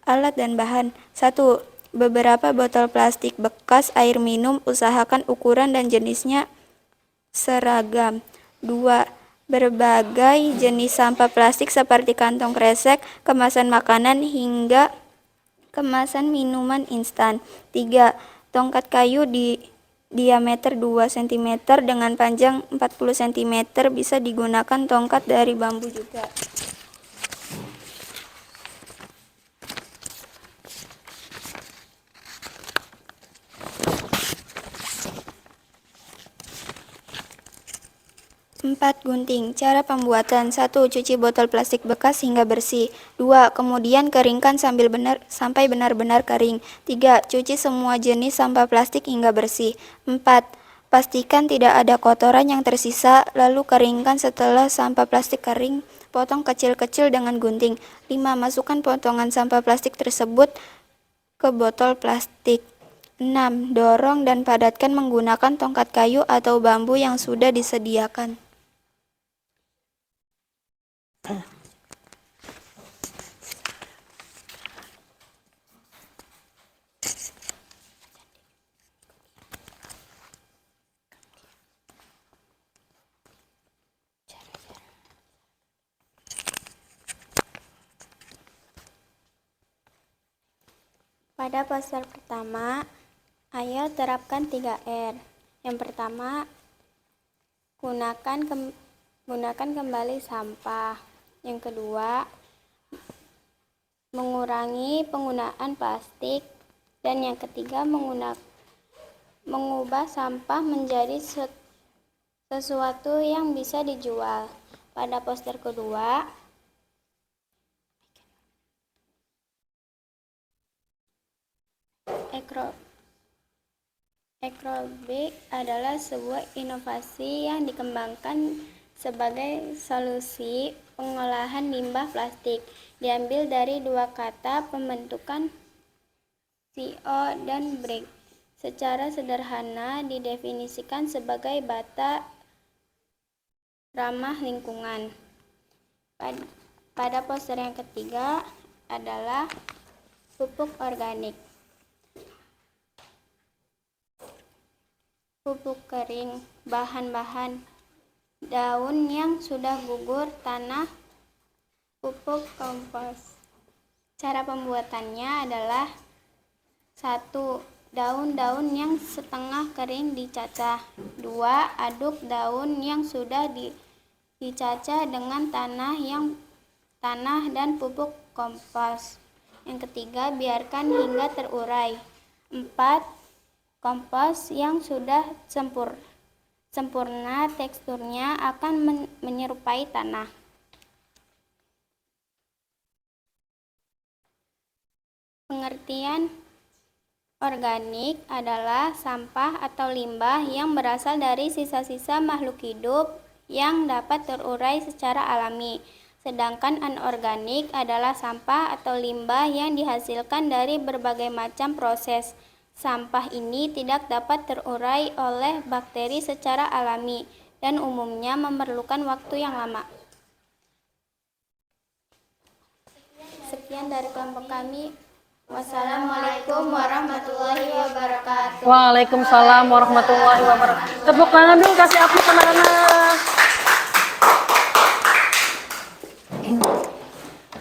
Alat dan bahan. 1. Beberapa botol plastik bekas air minum, usahakan ukuran dan jenisnya seragam. 2. Berbagai jenis sampah plastik seperti kantong kresek, kemasan makanan, hingga kemasan minuman instan. 3. Tongkat kayu di diameter 2 cm dengan panjang 40 cm bisa digunakan tongkat dari bambu juga. Empat. Gunting. Cara pembuatan. 1. Cuci botol plastik bekas hingga bersih. 2. Kemudian keringkan sampai benar-benar kering. 3. Cuci semua jenis sampah plastik hingga bersih. 4. Pastikan tidak ada kotoran yang tersisa, lalu keringkan. Setelah sampah plastik kering, potong kecil-kecil dengan gunting. 5. Masukkan potongan sampah plastik tersebut ke botol plastik. 6. Dorong dan padatkan menggunakan tongkat kayu atau bambu yang sudah disediakan. Pada poster pertama, ayo terapkan 3R. Yang pertama, gunakan kembali sampah. Yang kedua, mengurangi penggunaan plastik. Dan yang ketiga, mengubah sampah menjadi sesuatu yang bisa dijual. Pada poster kedua, Ekrobik adalah sebuah inovasi yang dikembangkan sebagai solusi pengolahan limbah plastik. Diambil dari dua kata pembentukan CO dan break. Secara sederhana didefinisikan sebagai bata ramah lingkungan. Pada poster yang ketiga adalah pupuk organik. Pupuk kering, bahan-bahan daun yang sudah gugur, tanah, pupuk kompos. Cara pembuatannya adalah 1. Daun-daun yang setengah kering dicacah. 2. Aduk daun yang sudah dicacah dengan tanah dan pupuk kompos. Yang ketiga, biarkan hingga terurai. 4. Kompos yang sudah sempurna teksturnya akan menyerupai tanah. Pengertian organik adalah sampah atau limbah yang berasal dari sisa-sisa makhluk hidup yang dapat terurai secara alami. Sedangkan anorganik adalah sampah atau limbah yang dihasilkan dari berbagai macam proses. Sampah ini tidak dapat terurai oleh bakteri secara alami dan umumnya memerlukan waktu yang lama. Sekian dari kelompok kami. Wassalamualaikum warahmatullahi wabarakatuh. Waalaikumsalam warahmatullahi wabarakatuh. Tepuk tangan dulu, kasih aplaus anak-anak.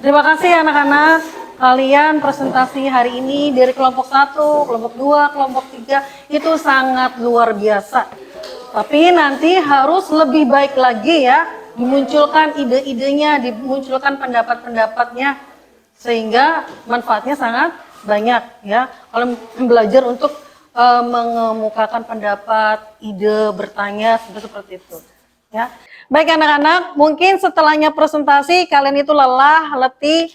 Terima kasih anak-anak. Kalian presentasi hari ini dari kelompok 1, kelompok 2, kelompok 3 itu sangat luar biasa. Tapi nanti harus lebih baik lagi ya, dimunculkan ide-idenya, dimunculkan pendapat-pendapatnya sehingga manfaatnya sangat banyak ya. Kalau belajar untuk mengemukakan pendapat, ide, bertanya seperti itu ya. Baik anak-anak, mungkin setelahnya presentasi kalian itu lelah, letih.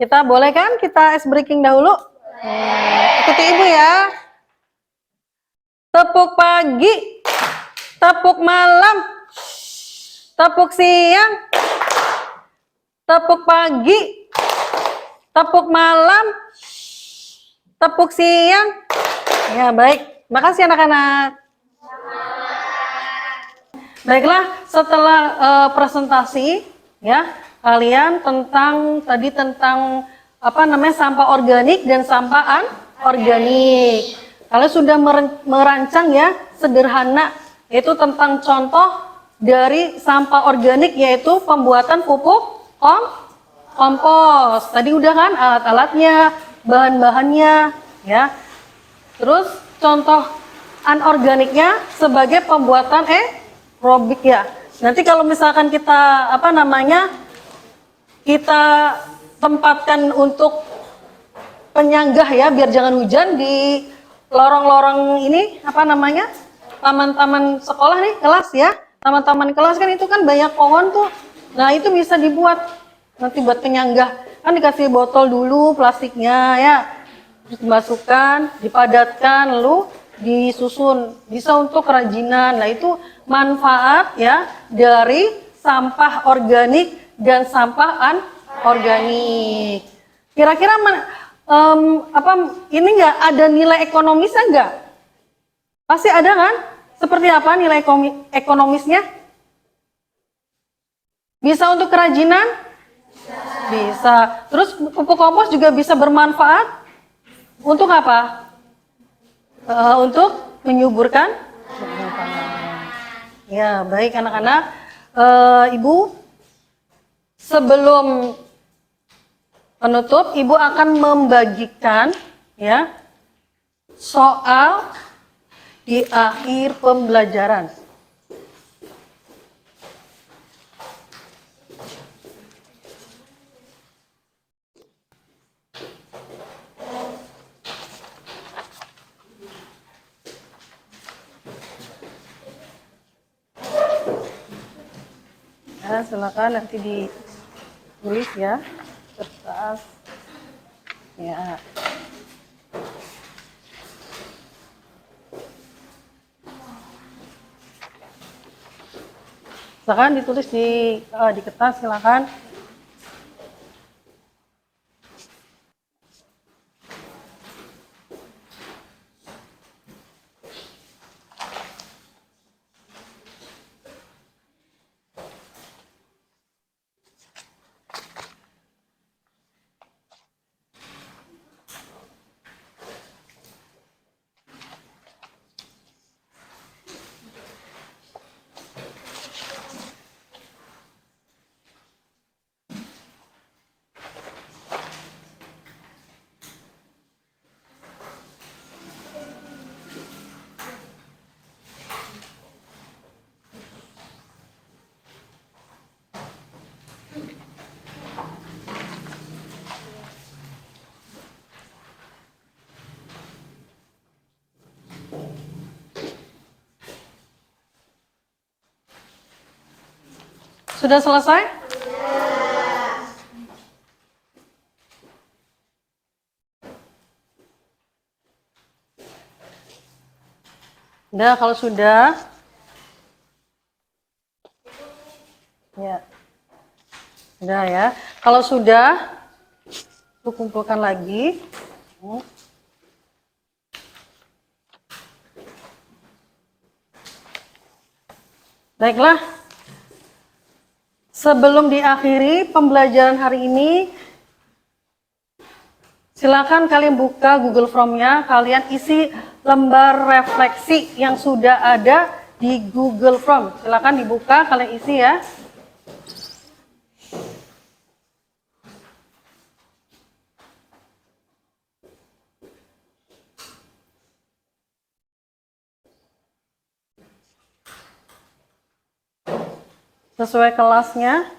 Kita boleh kan kita ice breaking dahulu? Ikuti ibu ya. Tepuk pagi, tepuk malam, tepuk siang, tepuk pagi, tepuk malam, tepuk siang. Ya baik, makasih anak-anak. Baiklah, setelah presentasi ya, kalian tentang apa namanya sampah organik dan sampah anorganik. Kalian sudah merancang ya sederhana, yaitu tentang contoh dari sampah organik yaitu pembuatan pupuk kompos. Tadi udah kan alat-alatnya, bahan-bahannya ya. Terus contoh anorganiknya sebagai pembuatan aerobik ya. Nanti kalau misalkan kita kita tempatkan untuk penyanggah ya, biar jangan hujan di lorong-lorong ini taman-taman sekolah nih, kelas ya. Taman-taman kelas kan itu kan banyak pohon tuh. Nah itu bisa dibuat nanti buat penyanggah. Kan dikasih botol dulu plastiknya ya, terus dimasukkan, dipadatkan, lalu disusun. Bisa untuk kerajinan. Nah itu manfaat ya dari sampah organik dan sampah anorganik. Kira-kira ini nggak ada nilai ekonomisnya nggak? Pasti ada kan? Seperti apa nilai ekonomisnya? Bisa untuk kerajinan? Bisa. Terus pupuk kompos juga bisa bermanfaat untuk apa? Untuk menyuburkan. Ya baik anak-anak, Ibu. Sebelum penutup, Ibu akan membagikan ya soal di akhir pembelajaran. Ya, silakan nanti ditulis ya, kertas. Ya. Silakan ditulis di kertas, silakan. Sudah selesai? Udah, kalau sudah, ya, udah ya. Kalau sudah, aku kumpulkan lagi. Baiklah. Sebelum diakhiri pembelajaran hari ini, Silakan kalian buka Google Form-nya, kalian isi lembar refleksi yang sudah ada di Google Form. Silakan dibuka, kalian isi ya. Sesuai kelasnya.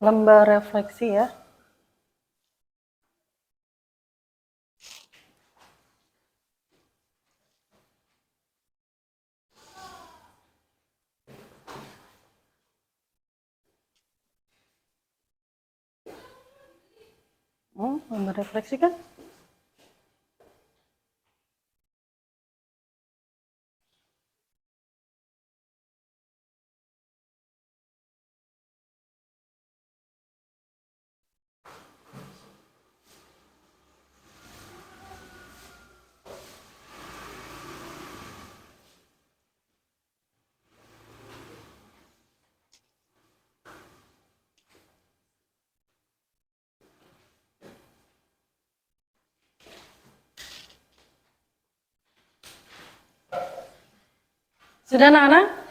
Lembar refleksi ya. Lembar refleksi kan? Sudah anak-anak?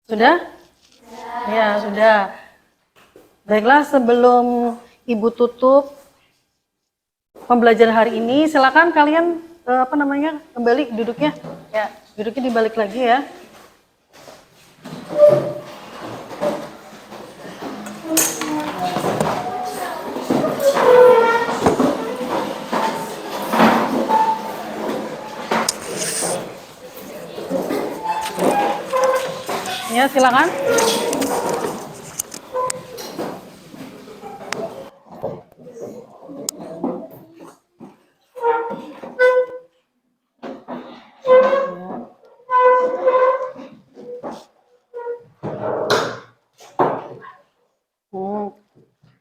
Sudah? Ya, sudah. Baiklah, sebelum Ibu tutup pembelajaran hari ini, silakan kalian kembali duduknya. Ya, duduknya dibalik lagi ya. Ya, silakan.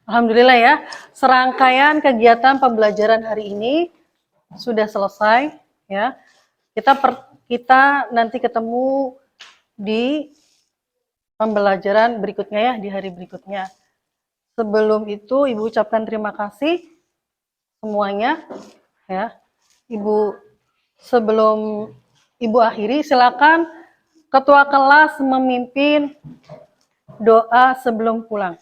Alhamdulillah ya, serangkaian kegiatan pembelajaran hari ini sudah selesai ya. Kita nanti ketemu di pembelajaran berikutnya ya, di hari berikutnya. Sebelum itu Ibu ucapkan terima kasih semuanya ya. Sebelum Ibu akhiri, silakan ketua kelas memimpin doa sebelum pulang.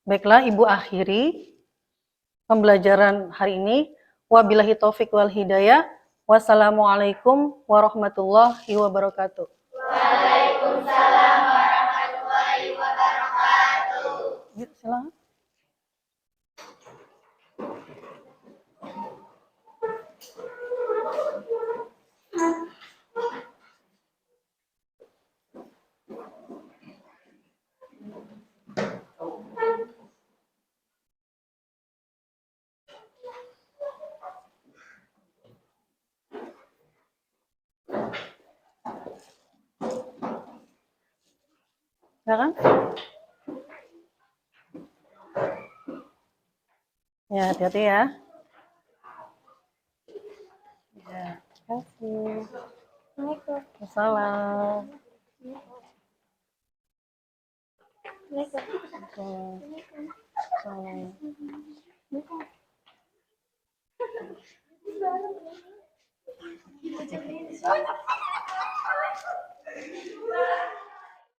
Baiklah, Ibu akhiri pembelajaran hari ini. Wabillahi taufik wal hidayah. Wassalamualaikum warahmatullahi wabarakatuh. Waalaikumsalam warahmatullahi wabarakatuh. Yuk, silakan. Silakan. Ya, hati-hati ya. Ya, terima kasih. Waalaikumsalam. Waalaikumsalam.